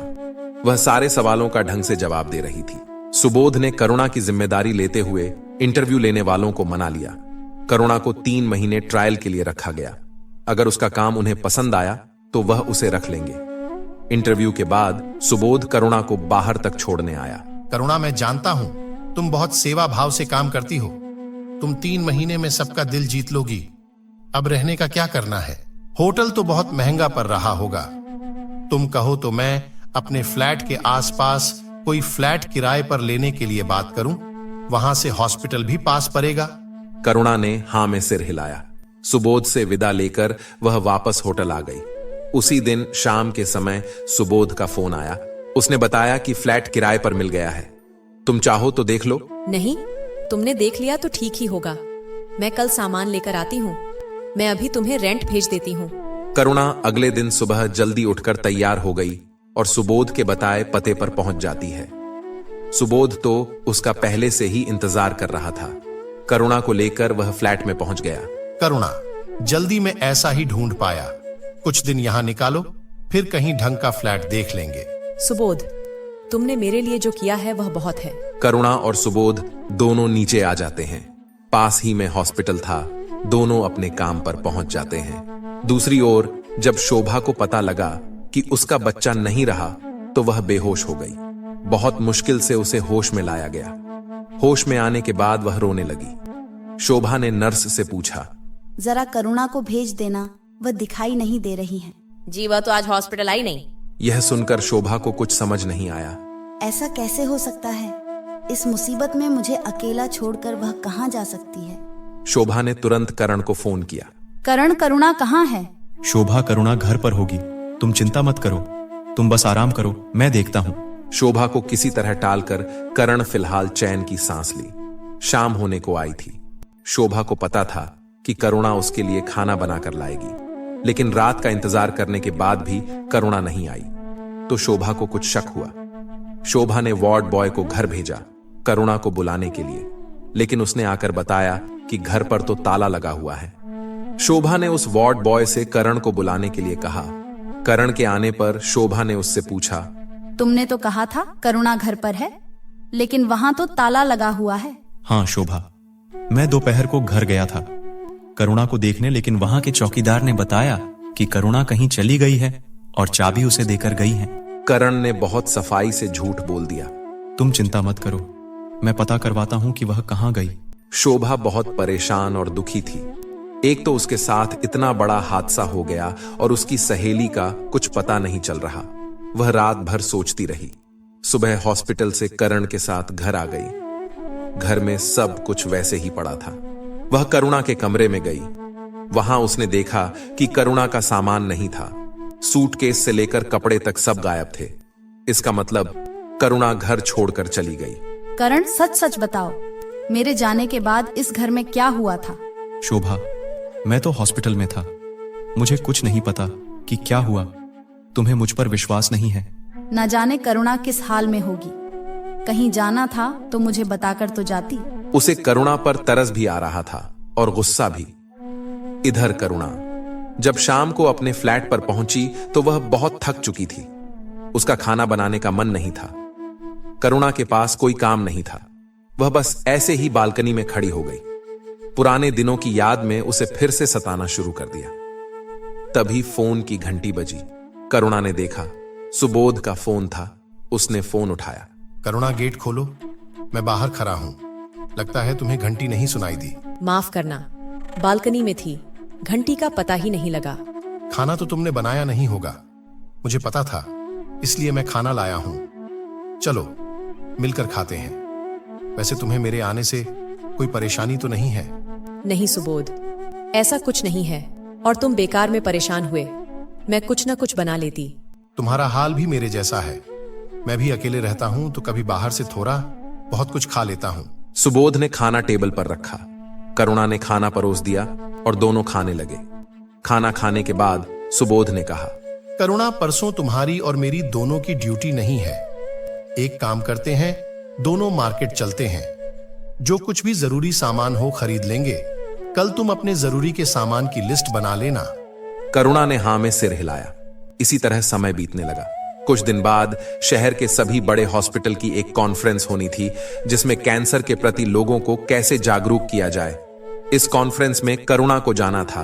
वह सारे सवालों का ढंग से जवाब दे रही थी। सुबोध ने करुणा की जिम्मेदारी लेते हुए इंटरव्यू लेने वालों को मना लिया। करुणा को 3 महीने ट्रायल के लिए रखा गया। अगर उसका काम उन्हें पसंद आया तो वह उसे रख लेंगे। इंटरव्यू के बाद सुबोध करुणा को बाहर तक छोड़ने आया। करुणा, मैं जानता हूं तुम बहुत सेवा भाव से काम करती हो। तुम 3 महीने में सबका दिल जीत लोगी। अब रहने का क्या करना है? होटल तो बहुत महंगा पड़ रहा होगा। तुम कहो तो मैं अपने फ्लैट के आसपास कोई फ्लैट किराए पर लेने के लिए बात करूं। वहां से हॉस्पिटल भी पास पड़ेगा। करुणा ने हाँ में सिर हिलाया। सुबोध से विदा लेकर वह वापस होटल आ गई। उसी दिन शाम के समय सुबोध का फोन आया। उसने बताया कि फ्लैट किराए पर मिल गया है। तुम चाहो तो देख लो। नहीं, तुमने देख लिया तो ठीक ही होगा। मैं कल सामान लेकर आती हूँ। मैं अभी तुम्हें रेंट भेज देती हूँ। करुणा अगले दिन सुबह जल्दी उठकर तैयार हो गई और सुबोध के बताए पते पर पहुंच जाती है। सुबोध तो उसका पहले से ही इंतजार कर रहा था। करुणा को लेकर वह फ्लैट में पहुंच गया। करुणा, जल्दी में ऐसा ही ढूंढ पाया। कुछ दिन यहाँ निकालो, फिर कहीं ढंग का फ्लैट देख लेंगे। सुबोध, तुमने मेरे लिए जो किया है वह बहुत है। करुणा और सुबोध दोनों नीचे आ जाते हैं। पास ही में हॉस्पिटल था। दोनों अपने काम पर पहुंच जाते हैं। दूसरी ओर जब शोभा को पता लगा कि उसका बच्चा नहीं रहा तो वह बेहोश हो गई। बहुत मुश्किल से उसे होश में लाया गया। होश में आने के बाद वह रोने लगी। शोभा ने नर्स से पूछा, जरा करुणा को भेज देना, वह दिखाई नहीं दे रही है। जी, वह तो आज हॉस्पिटल आई नहीं। यह सुनकर शोभा को कुछ समझ नहीं आया। ऐसा कैसे हो सकता है? इस मुसीबत में मुझे अकेला छोड़कर वह कहाँ जा सकती है? शोभा ने तुरंत करण को फोन किया। करण, करुणा कहाँ है? शोभा, करुणा घर पर होगी। तुम चिंता मत करो, तुम बस आराम करो, मैं देखता हूँ। शोभा को किसी तरह टालकर करण फिलहाल चैन की सांस ली। शाम होने को आई थी। शोभा को पता था कि करुणा उसके लिए खाना बनाकर लाएगी, लेकिन रात का इंतजार करने के बाद भी करुणा नहीं आई तो शोभा को कुछ शक हुआ। शोभा ने वार्ड बॉय को घर भेजा करुणा को बुलाने के लिए, लेकिन उसने आकर बताया कि घर पर तो ताला लगा हुआ है। शोभा ने उस वार्ड बॉय से करण को बुलाने के लिए कहा। करण के आने पर शोभा ने उससे पूछा, तुमने तो कहा था करुणा घर पर है, लेकिन वहां तो ताला लगा हुआ है। हाँ शोभा, मैं दोपहर को घर गया था करुणा को देखने, लेकिन वहां के चौकीदार ने बताया कि करुणा कहीं चली गई है और चाबी उसे देकर गई है। करण ने बहुत सफाई से झूठ बोल दिया। तुम चिंता मत करो, मैं पता करवाता हूं कि वह कहां गई। शोभा बहुत परेशान और दुखी थी। एक तो उसके साथ इतना बड़ा हादसा हो गया और उसकी सहेली का कुछ पता नहीं चल रहा। वह रात भर सोचती रही। सुबह हॉस्पिटल से करण के साथ घर आ गई। घर में सब कुछ वैसे ही पड़ा था। वह करुणा के कमरे में गई। वहां उसने देखा कि करुणा का सामान नहीं था। सूटकेस से लेकर कपड़े तक सब गायब थे। इसका मतलब करुणा घर छोड़कर चली गई। करण, सच सच बताओ, मेरे जाने के बाद इस घर में क्या हुआ था? शोभा, मैं तो हॉस्पिटल में था, मुझे कुछ नहीं पता कि क्या हुआ। तुम्हें मुझ पर विश्वास नहीं है। न जाने करुणा किस हाल में होगी। कहीं जाना था तो मुझे बताकर तो जाती। उसे करुणा पर तरस भी आ रहा था और गुस्सा भी। इधर करुणा जब शाम को अपने फ्लैट पर पहुंची तो वह बहुत थक चुकी थी। उसका खाना बनाने का मन नहीं था। करुणा के पास कोई काम नहीं था। वह बस ऐसे ही बालकनी में खड़ी हो गई। पुराने दिनों की याद में उसे फिर से सताना शुरू कर दिया। तभी फोन की घंटी बजी। करुणा ने देखा सुबोध का फोन था। उसने फोन उठाया। करुणा, गेट खोलो, मैं बाहर खड़ा हूं। लगता है तुम्हें घंटी नहीं सुनाई दी। माफ करना, बालकनी में थी, घंटी का पता ही नहीं लगा। खाना तो तुमने बनाया नहीं होगा, मुझे पता था, इसलिए मैं खाना लाया हूं। चलो मिलकर खाते हैं। वैसे तुम्हें मेरे आने से कोई परेशानी तो नहीं है? नहीं सुबोध, ऐसा कुछ नहीं है और तुम बेकार में परेशान हुए। मैं कुछ न कुछ बना लेती। तुम्हारा हाल भी मेरे जैसा है। मैं भी अकेले रहता हूं तो कभी बाहर से थोड़ा बहुत कुछ खा लेता हूं। सुबोध ने खाना टेबल पर रखा। करुणा ने खाना परोस दिया और दोनों खाने लगे। खाना खाने के बाद सुबोध ने कहा, करुणा, परसों तुम्हारी और मेरी दोनों की ड्यूटी नहीं है। एक काम करते हैं, दोनों मार्केट चलते हैं। जो कुछ भी जरूरी सामान हो खरीद लेंगे। कल तुम अपने जरूरी के सामान की लिस्ट बना लेना। करुणा ने हां में सिर हिलाया। इसी तरह समय बीतने लगा। कुछ दिन बाद शहर के सभी बड़े हॉस्पिटल की एक कॉन्फ्रेंस होनी थी, जिसमें कैंसर के प्रति लोगों को कैसे जागरूक किया जाए। इस कॉन्फ्रेंस में करुणा को जाना था,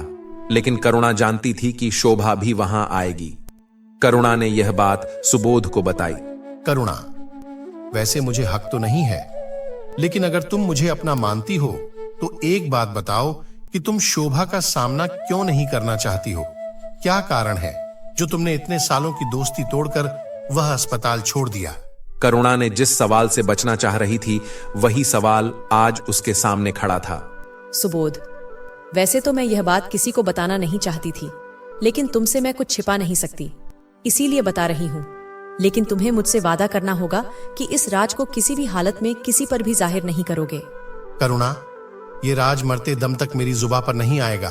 लेकिन करुणा जानती थी कि शोभा भी वहां आएगी। करुणा ने यह बात सुबोध को बताई। करुणा, वैसे मुझे हक तो नहीं है, लेकिन अगर तुम मुझे अपना मानती हो तो एक बात बताओ कि तुम शोभा का सामना क्यों नहीं करना चाहती हो? क्या कारण है जो तुमने इतने सालों की दोस्ती तोड़कर वह अस्पताल छोड़ दिया? करुणा ने जिस सवाल से बचना चाह रही थी, वही सवाल आज उसके सामने खड़ा था। सुबोध, वैसे तो मैं यह बात किसी को बताना नहीं चाहती थी, लेकिन तुमसे मैं कुछ छिपा नहीं सकती, इसीलिए बता रही हूँ। लेकिन तुम्हें मुझसे वादा करना होगा कि इस राज को किसी भी हालत में किसी पर भी जाहिर नहीं करोगे। करुणा, ये राज मरते दम तक मेरी जुबान पर नहीं आएगा।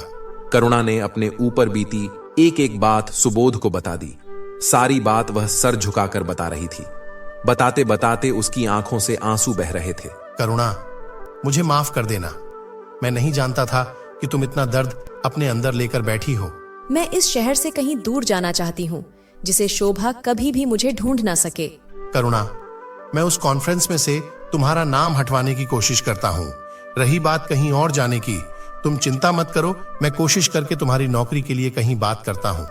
करुणा ने अपने ऊपर बीती एक एक बात सुबोध को बता दी। सारी बात वह सर झुकाकर बता रही थी। बताते बताते उसकी आंखों से आंसू बह रहे थे। करुणा, मुझे माफ कर देना। मैं नहीं जानता था कि तुम इतना दर्द अपने अंदर लेकर बैठी हो। मैं इस शहर से कहीं दूर जाना चाहती हूँ, जिसे शोभा कभी भी मुझे ढूंढ ना सके। करुणा, मैं उस कॉन्फ्रेंस में से तुम्हारा नाम हटवाने की कोशिश करता हूँ। रही बात कहीं और जाने की, तुम चिंता मत करो, मैं कोशिश करके तुम्हारी नौकरी के लिए कहीं बात करता हूँ।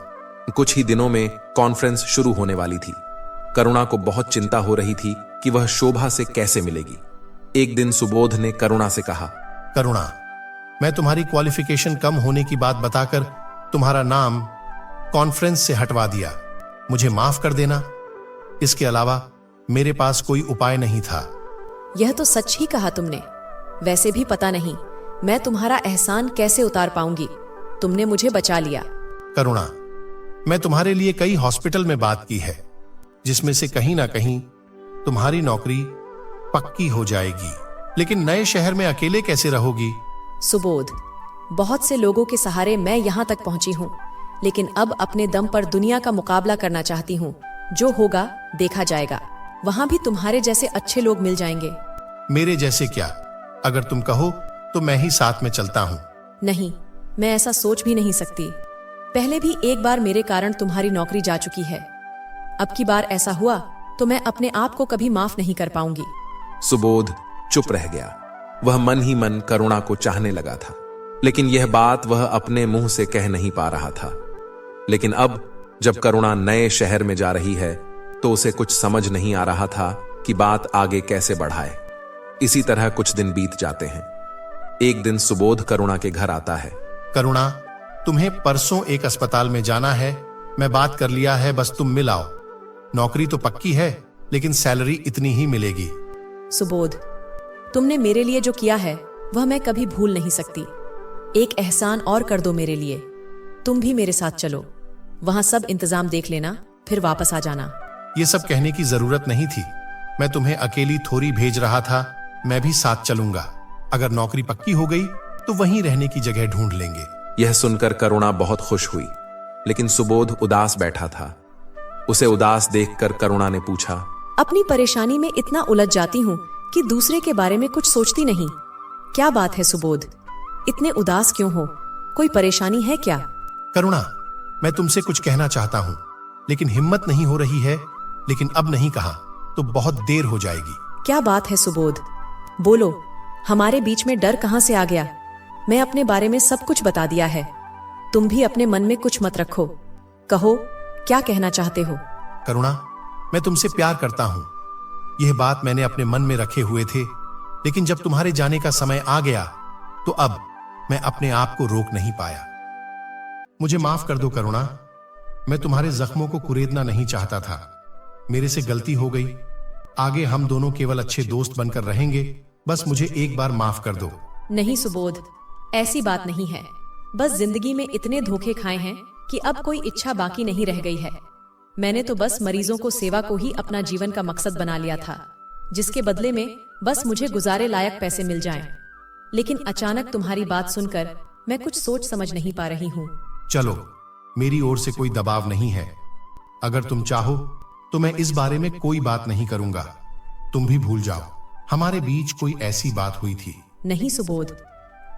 कुछ ही दिनों में कॉन्फ्रेंस शुरू होने वाली थी। करुणा को बहुत चिंता हो रही थी कि वह शोभा से कैसे मिलेगी। एक दिन सुबोध ने करुणा से कहा, करुणा, मैं तुम्हारी क्वालिफिकेशन कम होने की बात बताकर तुम्हारा नाम कॉन्फ्रेंस से हटवा दिया। मुझे माफ कर देना। इसके अलावा मेरे पास कोई उपाय नहीं था। यह तो सच ही कहा तुमने। वैसे भी पता नहीं मैं तुम्हारा एहसान कैसे उतार पाऊंगी। तुमने मुझे बचा लिया। करुणा, मैं तुम्हारे लिए कई हॉस्पिटल में बात की है, जिसमें से कहीं ना कहीं तुम्हारी नौकरी पक्की हो जाएगी। लेकिन नए शहर में अकेले कैसे रहोगी? सुबोध, बहुत से लोगों के सहारे मैं यहाँ तक पहुंची हूँ, लेकिन अब अपने दम पर दुनिया का मुकाबला करना चाहती हूँ। जो होगा देखा जाएगा। वहां भी तुम्हारे जैसे अच्छे लोग मिल जाएंगे। मेरे जैसे क्या? अगर तुम कहो तो मैं ही साथ में चलता हूँ। नहीं, मैं ऐसा सोच भी नहीं सकती। पहले भी एक बार मेरे कारण तुम्हारी नौकरी जा चुकी है। अब की बार ऐसा हुआ तो मैं अपने आप को कभी माफ नहीं कर पाऊंगी। सुबोध चुप रह गया। वह मन ही मन करुणा को चाहने लगा था, लेकिन यह बात वह अपने मुंह से कह नहीं पा रहा था। लेकिन अब जब करुणा नए शहर में जा रही है तो उसे कुछ समझ नहीं आ रहा था कि बात आगे कैसे बढ़ाए। इसी तरह कुछ दिन बीत जाते हैं। एक दिन सुबोध करुणा के घर आता है। करुणा, तुम्हें परसों एक अस्पताल में जाना है। मैं बात कर लिया है, बस तुम मिल आओ। नौकरी तो पक्की है, लेकिन सैलरी इतनी ही मिलेगी। सुबोध, तुमने मेरे लिए जो किया है वह मैं कभी भूल नहीं सकती। एक एहसान और कर दो मेरे लिए। तुम भी मेरे साथ चलो, वहां सब इंतजाम देख लेना, फिर वापस आ जाना। ये सब कहने की जरूरत नहीं थी। मैं तुम्हें अकेली थोड़ी भेज रहा था। मैं भी साथ चलूंगा। अगर नौकरी पक्की हो गई तो वहीं रहने की जगह ढूंढ लेंगे। यह सुनकर करुणा बहुत खुश हुई, लेकिन सुबोध उदास बैठा था। उसे उदास देखकर करुणा ने पूछा, अपनी परेशानी में इतना उलझ जाती हूँ कि दूसरे के बारे में कुछ सोचती नहीं। क्या बात है सुबोध, इतने उदास क्यों हो? कोई परेशानी है क्या? करुणा, मैं तुमसे कुछ कहना चाहता हूँ, लेकिन हिम्मत नहीं हो रही है। लेकिन अब नहीं कहा तो बहुत देर हो जाएगी। क्या बात है सुबोध, बोलो। हमारे बीच में डर कहां से आ गया? मैं अपने बारे में सब कुछ बता दिया है। तुम भी अपने मन में कुछ मत रखो। कहो, क्या कहना चाहते हो? करुणा, मैं तुमसे प्यार करता हूं। यह बात मैंने अपने मन में रखे हुए थे, लेकिन जब तुम्हारे जाने का समय आ गया तो अब मैं अपने आप को रोक नहीं पाया। मुझे माफ कर दो करुणा। मैं तुम्हारे जख्मों को कुरेदना नहीं चाहता था। मेरे से गलती हो गई। आगे हम दोनों केवल अच्छे दोस्त बनकर रहेंगे। बस मुझे एक बार माफ कर दो। नहीं सुबोध, ऐसी बात नहीं है। बस जिंदगी में इतने धोखे खाए हैं कि अब कोई इच्छा बाकी नहीं रह गई है। मैंने तो बस मरीजों को सेवा को ही अपना जीवन का मकसद बना लिया था, जिसके बदले में बस मुझे गुजारे लायक पैसे मिल जाएं। लेकिन अचानक तुम्हारी बात सुनकर मैं कुछ सोच समझ नहीं पा रही हूँ। चलो, मेरी ओर से कोई दबाव नहीं है। अगर तुम चाहो तो मैं इस बारे में कोई बात नहीं करूंगा। तुम भी भूल जाओ हमारे बीच कोई ऐसी बात हुई थी। नहीं सुबोध,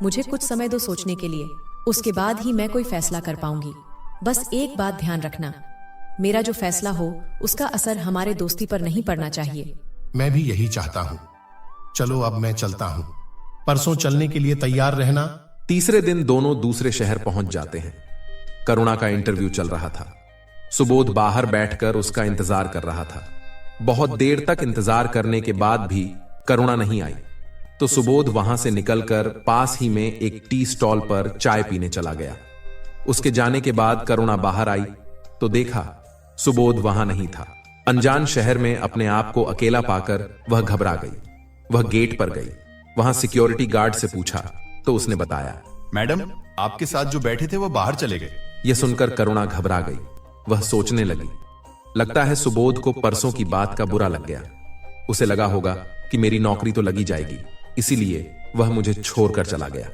मुझे कुछ समय दो सोचने के लिए। उसके बाद ही मैं कोई फैसला कर पाऊंगी। बस एक बात ध्यान रखना, मेरा जो फैसला हो उसका असर हमारे दोस्ती पर नहीं पड़ना चाहिए। मैं भी यही चाहता हूँ। चलो अब मैं चलता हूँ। परसों चलने के लिए तैयार रहना। तीसरे दिन दोनों दूसरे शहर पहुंच जाते हैं। करुणा का इंटरव्यू चल रहा था। सुबोध बाहर बैठकर उसका इंतजार कर रहा था। बहुत देर तक इंतजार करने के बाद भी करुणा नहीं आई, तो सुबोध वहां से निकलकर पास ही में एक टी स्टॉल पर चाय पीने चला गया। उसके जाने के बाद करुणा बाहर आई तो देखा सुबोध वहां नहीं था। अनजान शहर में अपने आप को अकेला पाकर वह घबरा गई। वह गेट पर गई। वहां सिक्योरिटी गार्ड से पूछा तो उसने बताया, मैडम, आपके साथ जो बैठे थे वो बाहर चले गए। यह सुनकर करुणा घबरा गई। वह सोचने लगी, लगता है सुबोध को परसों की बात का बुरा लग गया। उसे लगा होगा कि मेरी नौकरी तो लगी जाएगी, इसीलिए वह मुझे छोड़कर चला गया।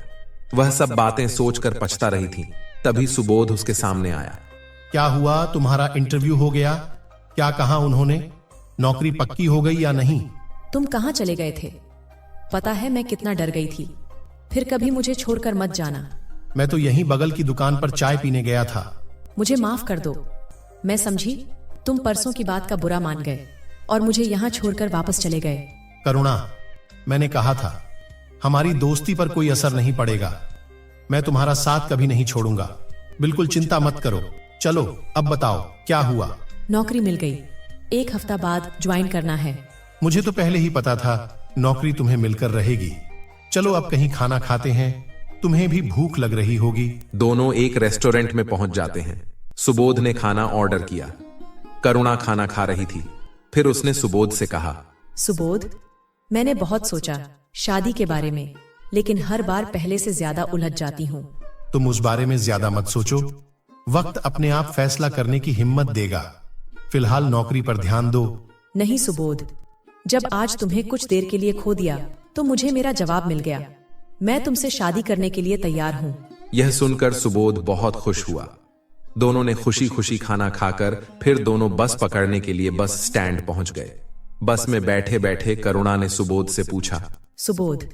वह सब बातें सोचकर पछता रही थी। तभी सुबोध उसके सामने आया। क्या हुआ? तुम्हारा इंटरव्यू हो गया? क्या कहा उन्होंने? नौकरी पक्की हो गई या नहीं? तुम कहाँ चले गए थे? पता है मैं कितना डर गई थी। फिर कभी मुझे छोड़कर मत जाना। मैं तो यहीं बगल की दुकान पर चाय पीने गया था। मुझे माफ कर दो। मैं समझी तुम परसों की बात का बुरा मान गए और मुझे यहाँ छोड़कर वापस चले गए। करुणा, मैंने कहा था हमारी दोस्ती पर कोई असर नहीं पड़ेगा। मैं तुम्हारा साथ कभी नहीं छोड़ूंगा। बिल्कुल चिंता मत करो। चलो अब बताओ क्या हुआ? नौकरी मिल गई। 1 हफ्ता बाद ज्वाइन करना है। मुझे तो पहले ही पता था नौकरी तुम्हें मिलकर रहेगी। चलो अब कहीं खाना खाते हैं। तुम्हें भी भूख लग रही होगी। दोनों एक रेस्टोरेंट में पहुंच जाते हैं। सुबोध ने खाना ऑर्डर किया। करुणा खाना खा रही थी। फिर उसने सुबोध से कहा, सुबोध, मैंने बहुत सोचा शादी के बारे में, लेकिन हर बार पहले से ज्यादा उलझ जाती हूँ। तुम उस बारे में ज्यादा मत सोचो। वक्त अपने आप फैसला करने की हिम्मत देगा। फिलहाल नौकरी पर ध्यान दो। नहीं सुबोध, जब आज तुम्हें कुछ देर के लिए खो दिया तो मुझे मेरा जवाब मिल गया। मैं तुमसे शादी करने के लिए तैयार हूँ। यह सुनकर सुबोध बहुत खुश हुआ। दोनों ने खुशी खुशी खाना खाकर फिर दोनों बस पकड़ने के लिए बस स्टैंड पहुंच गए। बस में बैठे बैठे करुणा ने सुबोध से पूछा, सुबोध,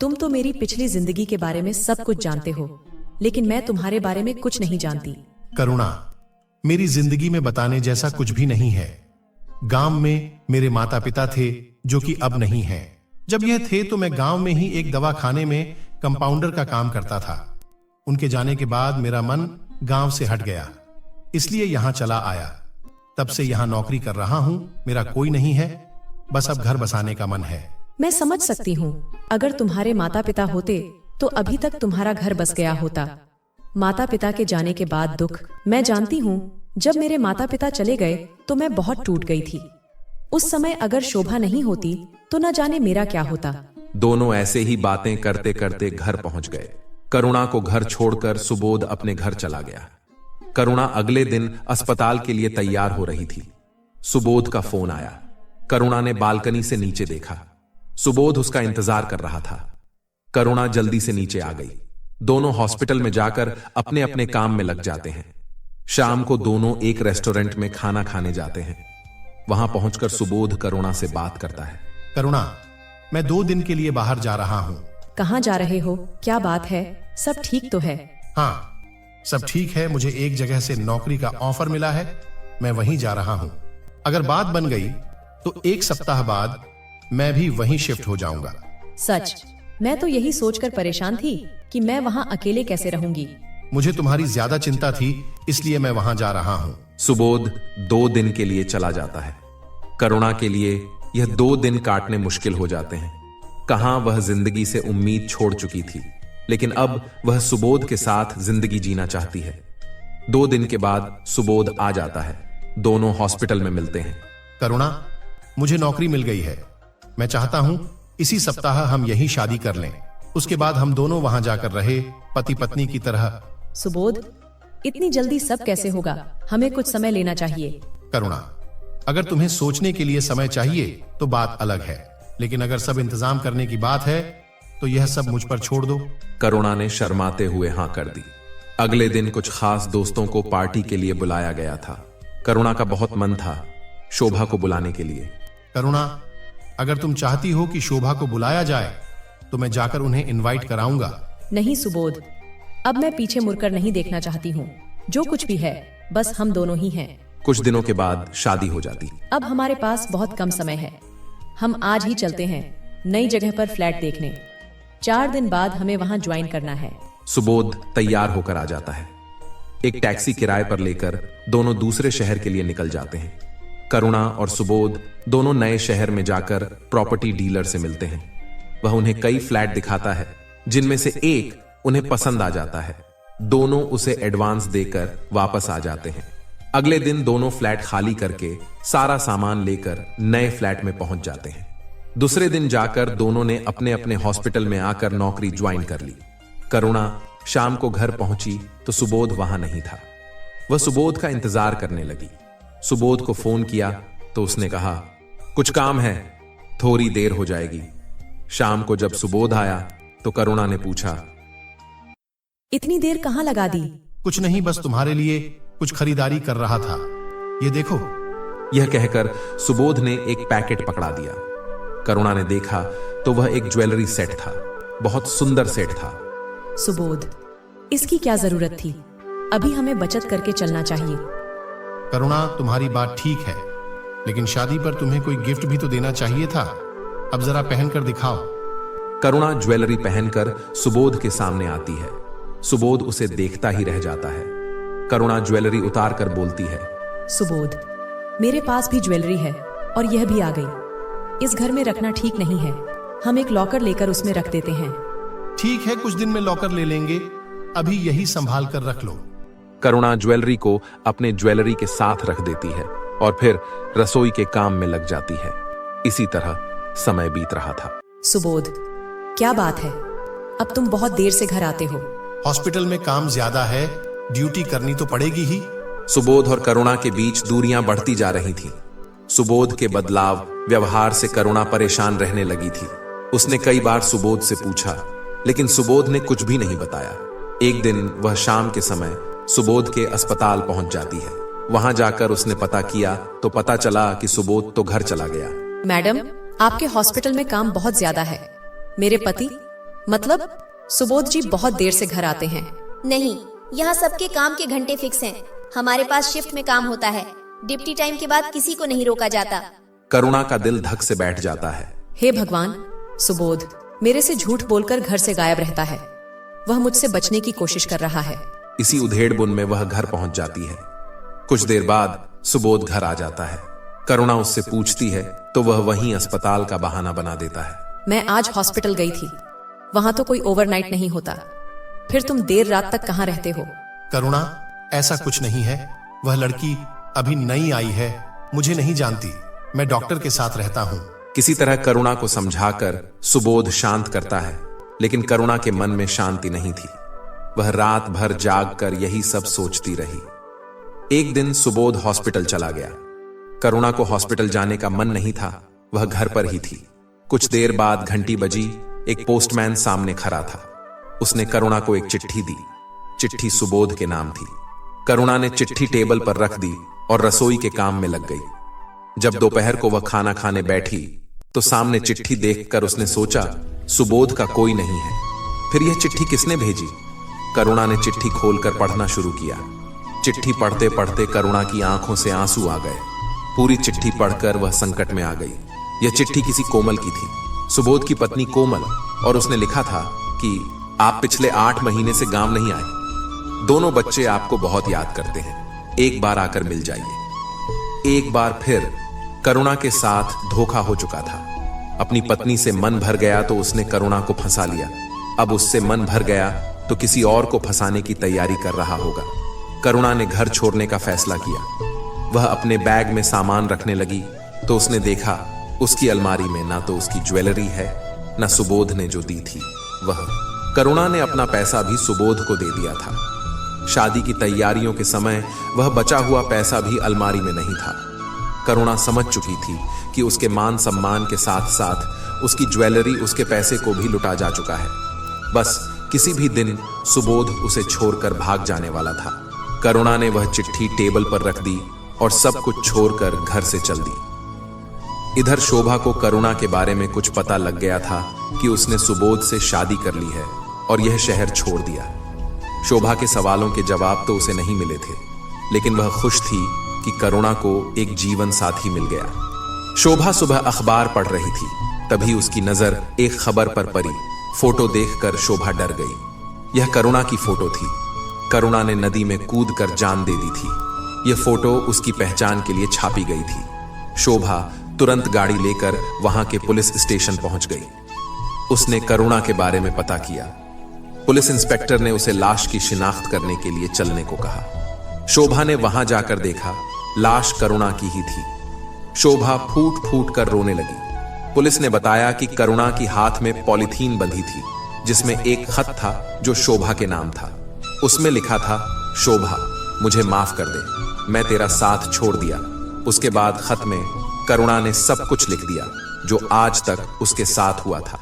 तुम तो मेरी पिछली जिंदगी के बारे में सब कुछ जानते हो, लेकिन मैं तुम्हारे बारे में कुछ नहीं जानती। करुणा, मेरी जिंदगी में बताने जैसा कुछ भी नहीं है। गांव में मेरे माता पिता थे जो कि अब नहीं हैं। जब यह थे तो मैं गांव में ही एक दवाखाने में कंपाउंडर का काम करता था। उनके जाने के बाद मेरा मन गांव से हट गया, इसलिए यहां चला आया। तब से यहां नौकरी कर रहा हूं। मेरा कोई नहीं है, बस अब घर बसाने का मन है। मैं समझ सकती हूँ, अगर तुम्हारे माता पिता होते तो अभी तक तुम्हारा घर बस गया होता। माता पिता के जाने के बाद दुख मैं जानती हूँ। जब मेरे माता पिता चले गए तो मैं बहुत टूट गई थी। उस समय अगर शोभा नहीं होती तो न जाने मेरा क्या होता। दोनों ऐसे ही बातें करते करते घर पहुंच गए। करुणा को घर छोड़कर सुबोध अपने घर चला गया। करुणा अगले दिन अस्पताल के लिए तैयार हो रही थी। सुबोध का फोन आया। करुणा ने बालकनी से नीचे देखा। सुबोध उसका इंतजार कर रहा था। करुणा जल्दी से नीचे आ गई। दोनों हॉस्पिटल में जाकर अपने अपने काम में लग जाते हैं। शाम को दोनों एक रेस्टोरेंट में खाना खाने जाते हैं। वहां पहुंचकर सुबोध करुणा से बात करता है। करुणा, मैं 2 दिन के लिए बाहर जा रहा हूं। कहाँ जा रहे हो? क्या बात है? सब ठीक तो है? हाँ, सब ठीक है। मुझे एक जगह से नौकरी का ऑफर मिला है, मैं वहीं जा रहा हूं। अगर बात बन गई तो 1 सप्ताह बाद मैं भी वहीं शिफ्ट हो जाऊंगा। सच? मैं तो यही सोचकर परेशान थी कि मैं वहाँ अकेले कैसे रहूंगी। मुझे तुम्हारी ज्यादा चिंता थी, इसलिए मैं वहां जा रहा हूं। सुबोध 2 दिन के लिए चला जाता है। करुणा के लिए यह 2 दिन काटने मुश्किल हो जाते हैं। कहां वह जिंदगी से उम्मीद छोड़ चुकी थी, लेकिन अब वह सुबोध के साथ जिंदगी जीना चाहती है। 2 दिन के बाद सुबोध आ जाता है। दोनों हॉस्पिटल में मिलते हैं। करुणा, मुझे नौकरी मिल गई है। मैं चाहता हूं इसी सप्ताह हम यही शादी कर लें। उसके बाद हम दोनों वहां जाकर रहे, पति पत्नी की तरह। सुबोध, इतनी जल्दी सब कैसे होगा? हमें कुछ समय लेना चाहिए। करुणा, अगर तुम्हें सोचने के लिए समय चाहिए तो बात अलग है, लेकिन अगर सब इंतजाम करने की बात है तो यह सब मुझ पर छोड़ दो। करुणा ने शर्माते हुए हां कर दी। अगले दिन कुछ खास दोस्तों को पार्टी के लिए बुलाया गया था। करुणा का बहुत मन था शोभा को बुलाने के लिए। करुणा, अगर तुम चाहती हो कि शोभा को बुलाया जाए तो मैं जाकर उन्हें इनवाइट कराऊंगा। नहीं सुबोध, अब मैं पीछे मुड़कर नहीं देखना चाहती हूँ। जो कुछ भी है बस हम दोनों ही हैं। कुछ दिनों के बाद शादी हो जाती। अब हमारे पास बहुत कम समय है। हम आज ही चलते हैं नई जगह पर फ्लैट देखने। 4 दिन बाद हमें वहाँ ज्वाइन करना है। सुबोध तैयार होकर आ जाता है। एक टैक्सी किराए पर लेकर दोनों दूसरे शहर के लिए निकल जाते हैं। करुणा और सुबोध दोनों नए शहर में जाकर प्रॉपर्टी डीलर से मिलते हैं। वह उन्हें कई फ्लैट दिखाता है, जिनमें से एक उन्हें पसंद आ जाता है। दोनों उसे एडवांस देकर वापस आ जाते हैं। अगले दिन दोनों फ्लैट खाली करके सारा सामान लेकर नए फ्लैट में पहुंच जाते हैं। दूसरे दिन जाकर दोनों ने अपने अपने हॉस्पिटल में आकर नौकरी ज्वाइन कर ली। करुणा शाम को घर पहुंची तो सुबोध वहां नहीं था। वह सुबोध का इंतजार करने लगी। सुबोध को फोन किया तो उसने कहा, कुछ काम है, थोड़ी देर हो जाएगी। शाम को जब सुबोध आया तो करुणा ने पूछा, इतनी देर कहां लगा दी? कुछ नहीं, बस तुम्हारे लिए कुछ खरीदारी कर रहा था। ये देखो। यह कहकर सुबोध ने एक पैकेट पकड़ा दिया। करुणा ने देखा तो वह एक ज्वेलरी सेट था। बहुत सुंदर सेट था। सुबोध, इसकी क्या जरूरत थी? अभी हमें बचत करके चलना चाहिए। करुणा, तुम्हारी बात ठीक है, लेकिन शादी पर तुम्हें कोई गिफ्ट भी तो देना चाहिए था। अब जरा पहनकर दिखाओ। करुणा ज्वेलरी पहनकर सुबोध के सामने आती है। सुबोध उसे देखता ही रह जाता है। करुणा ज्वेलरी उतार कर बोलती है, सुबोध, मेरे पास भी ज्वेलरी है और यह भी आ गई। इस घर में रखना ठीक नहीं है। हम एक लॉकर लेकर उसमें रख देते हैं। ठीक है, कुछ दिन में लॉकर ले लेंगे। अभी यही संभाल कर रख लो। करुणा ज्वेलरी को अपने ज्वेलरी के साथ रख देती है और फिर रसोई के काम में लग जाती है। इसी तरह समय बीत रहा था। सुबोध, क्या बात है? अब तुम बहुत देर से घर आते हो। हॉस्पिटल में काम ज्यादा है, ड्यूटी करनी तो पड़ेगी ही। सुबोध और करुणा के बीच दूरियां बढ़ती जा रही थीं। सुबोध के बदलाव व्यवहार से करुणा परेशान रहने लगी थी। उसने कई बार सुबोध से पूछा, लेकिन सुबोध ने कुछ भी नहीं बताया। एक दिन वह शाम के समय सुबोध के अस्पताल पहुंच जाती है। वहां जाकर उसने पता किया तो पता चला कि सुबोध तो घर चला गया। मैडम, आपके हॉस्पिटल में काम बहुत ज्यादा है। मेरे पति मतलब सुबोध जी बहुत देर से घर आते हैं। नहीं, यहाँ सबके काम के घंटे फिक्स हैं। हमारे पास शिफ्ट में काम होता है। ड्यूटी टाइम के बाद किसी को नहीं रोका जाता। करुणा का दिल धक से बैठ जाता है। हे भगवान, सुबोध मेरे से झूठ बोलकर घर से गायब रहता है। वह मुझसे बचने की कोशिश कर रहा है। इसी उधेड़-बुन में वह घर पहुंच जाती है। कुछ देर बाद सुबोध घर आ जाता है। करुणा उससे पूछती है तो वह वहीं अस्पताल का बहाना बना देता है। मैं आज हॉस्पिटल गई थी, वहां तो कोई ओवरनाइट नहीं होता। फिर तुम देर रात तक कहां रहते हो? करुणा, ऐसा कुछ नहीं है। वह लड़की अभी नई आई है, मुझे नहीं जानती। मैं डॉक्टर के साथ रहता हूँ। किसी तरह करुणा को समझाकर सुबोध शांत करता है, लेकिन करुणा के मन में शांति नहीं थी। वह रात भर जागकर यही सब सोचती रही। एक दिन सुबोध हॉस्पिटल चला गया। करुणा को हॉस्पिटल जाने का मन नहीं था, वह घर पर ही थी। कुछ देर बाद घंटी बजी। एक पोस्टमैन सामने खड़ा था। उसने करुणा को एक चिट्ठी दी। चिट्ठी सुबोध के नाम थी। करुणा ने चिट्ठी टेबल पर रख दी और रसोई के काम में लग गई। जब दोपहर को वह खाना खाने बैठी तो सामने चिट्ठी देखकर उसने सोचा, सुबोध का कोई नहीं है। फिर यह चिट्ठी किसने भेजी? करुणा ने चिट्ठी खोलकर पढ़ना शुरू किया। चिट्ठी पढ़ते पढ़ते करुणा की आंखों से आंसू आ गए। पूरी चिट्ठी पढ़कर वह संकट में आ गई। यह चिट्ठी किसी कोमल की थी, सुबोध की पत्नी कोमल, और उसने लिखा था कि आप पिछले 8 महीने से गांव नहीं आए। दोनों बच्चे आपको बहुत याद करते हैं, एक बार आकर मिल जाइए। एक बार फिर करुणा के साथ धोखा हो चुका था। अपनी पत्नी से मन भर गया तो उसने करुणा को फंसा लिया। अब उससे मन भर गया तो किसी और को फंसाने की तैयारी कर रहा होगा। करुणा ने घर छोड़ने का फैसला किया। वह अपने बैग में सामान रखने लगी तो उसने देखा उसकी अलमारी में ना तो उसकी ज्वेलरी है, ना सुबोध ने जो दी थी वह। करुणा ने अपना पैसा भी सुबोध को दे दिया था। शादी की तैयारियों के समय वह बचा हुआ पैसा भी अलमारी में नहीं था। करुणा समझ चुकी थी कि उसके मान सम्मान के साथ साथ उसकी ज्वेलरी उसके पैसे को भी लुटा जा चुका है। बस किसी भी दिन सुबोध उसे छोड़कर भाग जाने वाला था। करुणा ने वह चिट्ठी टेबल पर रख दी और सब कुछ छोड़कर घर से चल दी। इधर शोभा को करुणा के बारे में कुछ पता लग गया था कि उसने सुबोध से शादी कर ली है और यह शहर छोड़ दिया। शोभा के सवालों के जवाब तो उसे नहीं मिले थे, लेकिन वह खुश थी कि करुणा को एक जीवन साथी मिल गया। शोभा सुबह अखबार पढ़ रही थी, तभी उसकी नजर एक खबर पर पड़ी। फोटो देखकर शोभा डर गई। यह करुणा की फोटो थी। करुणा ने नदी में कूदकर जान दे दी थी। यह फोटो उसकी पहचान के लिए छापी गई थी। शोभा तुरंत गाड़ी लेकर वहां के पुलिस स्टेशन पहुंच गई। उसने करुणा के बारे में पता किया। पुलिस इंस्पेक्टर ने उसे लाश की शिनाख्त करने के लिए चलने को कहा। शोभा ने वहां जाकर देखा, लाश करुणा की ही थी। शोभा फूट फूट कर रोने लगी। पुलिस ने बताया कि करुणा की हाथ में पॉलीथीन बंधी थी, जिसमें एक खत था जो शोभा के नाम था। उसमें लिखा था, शोभा मुझे माफ कर दे, मैं तेरा साथ छोड़ दिया। उसके बाद खत में करुणा ने सब कुछ लिख दिया जो आज तक उसके साथ हुआ था।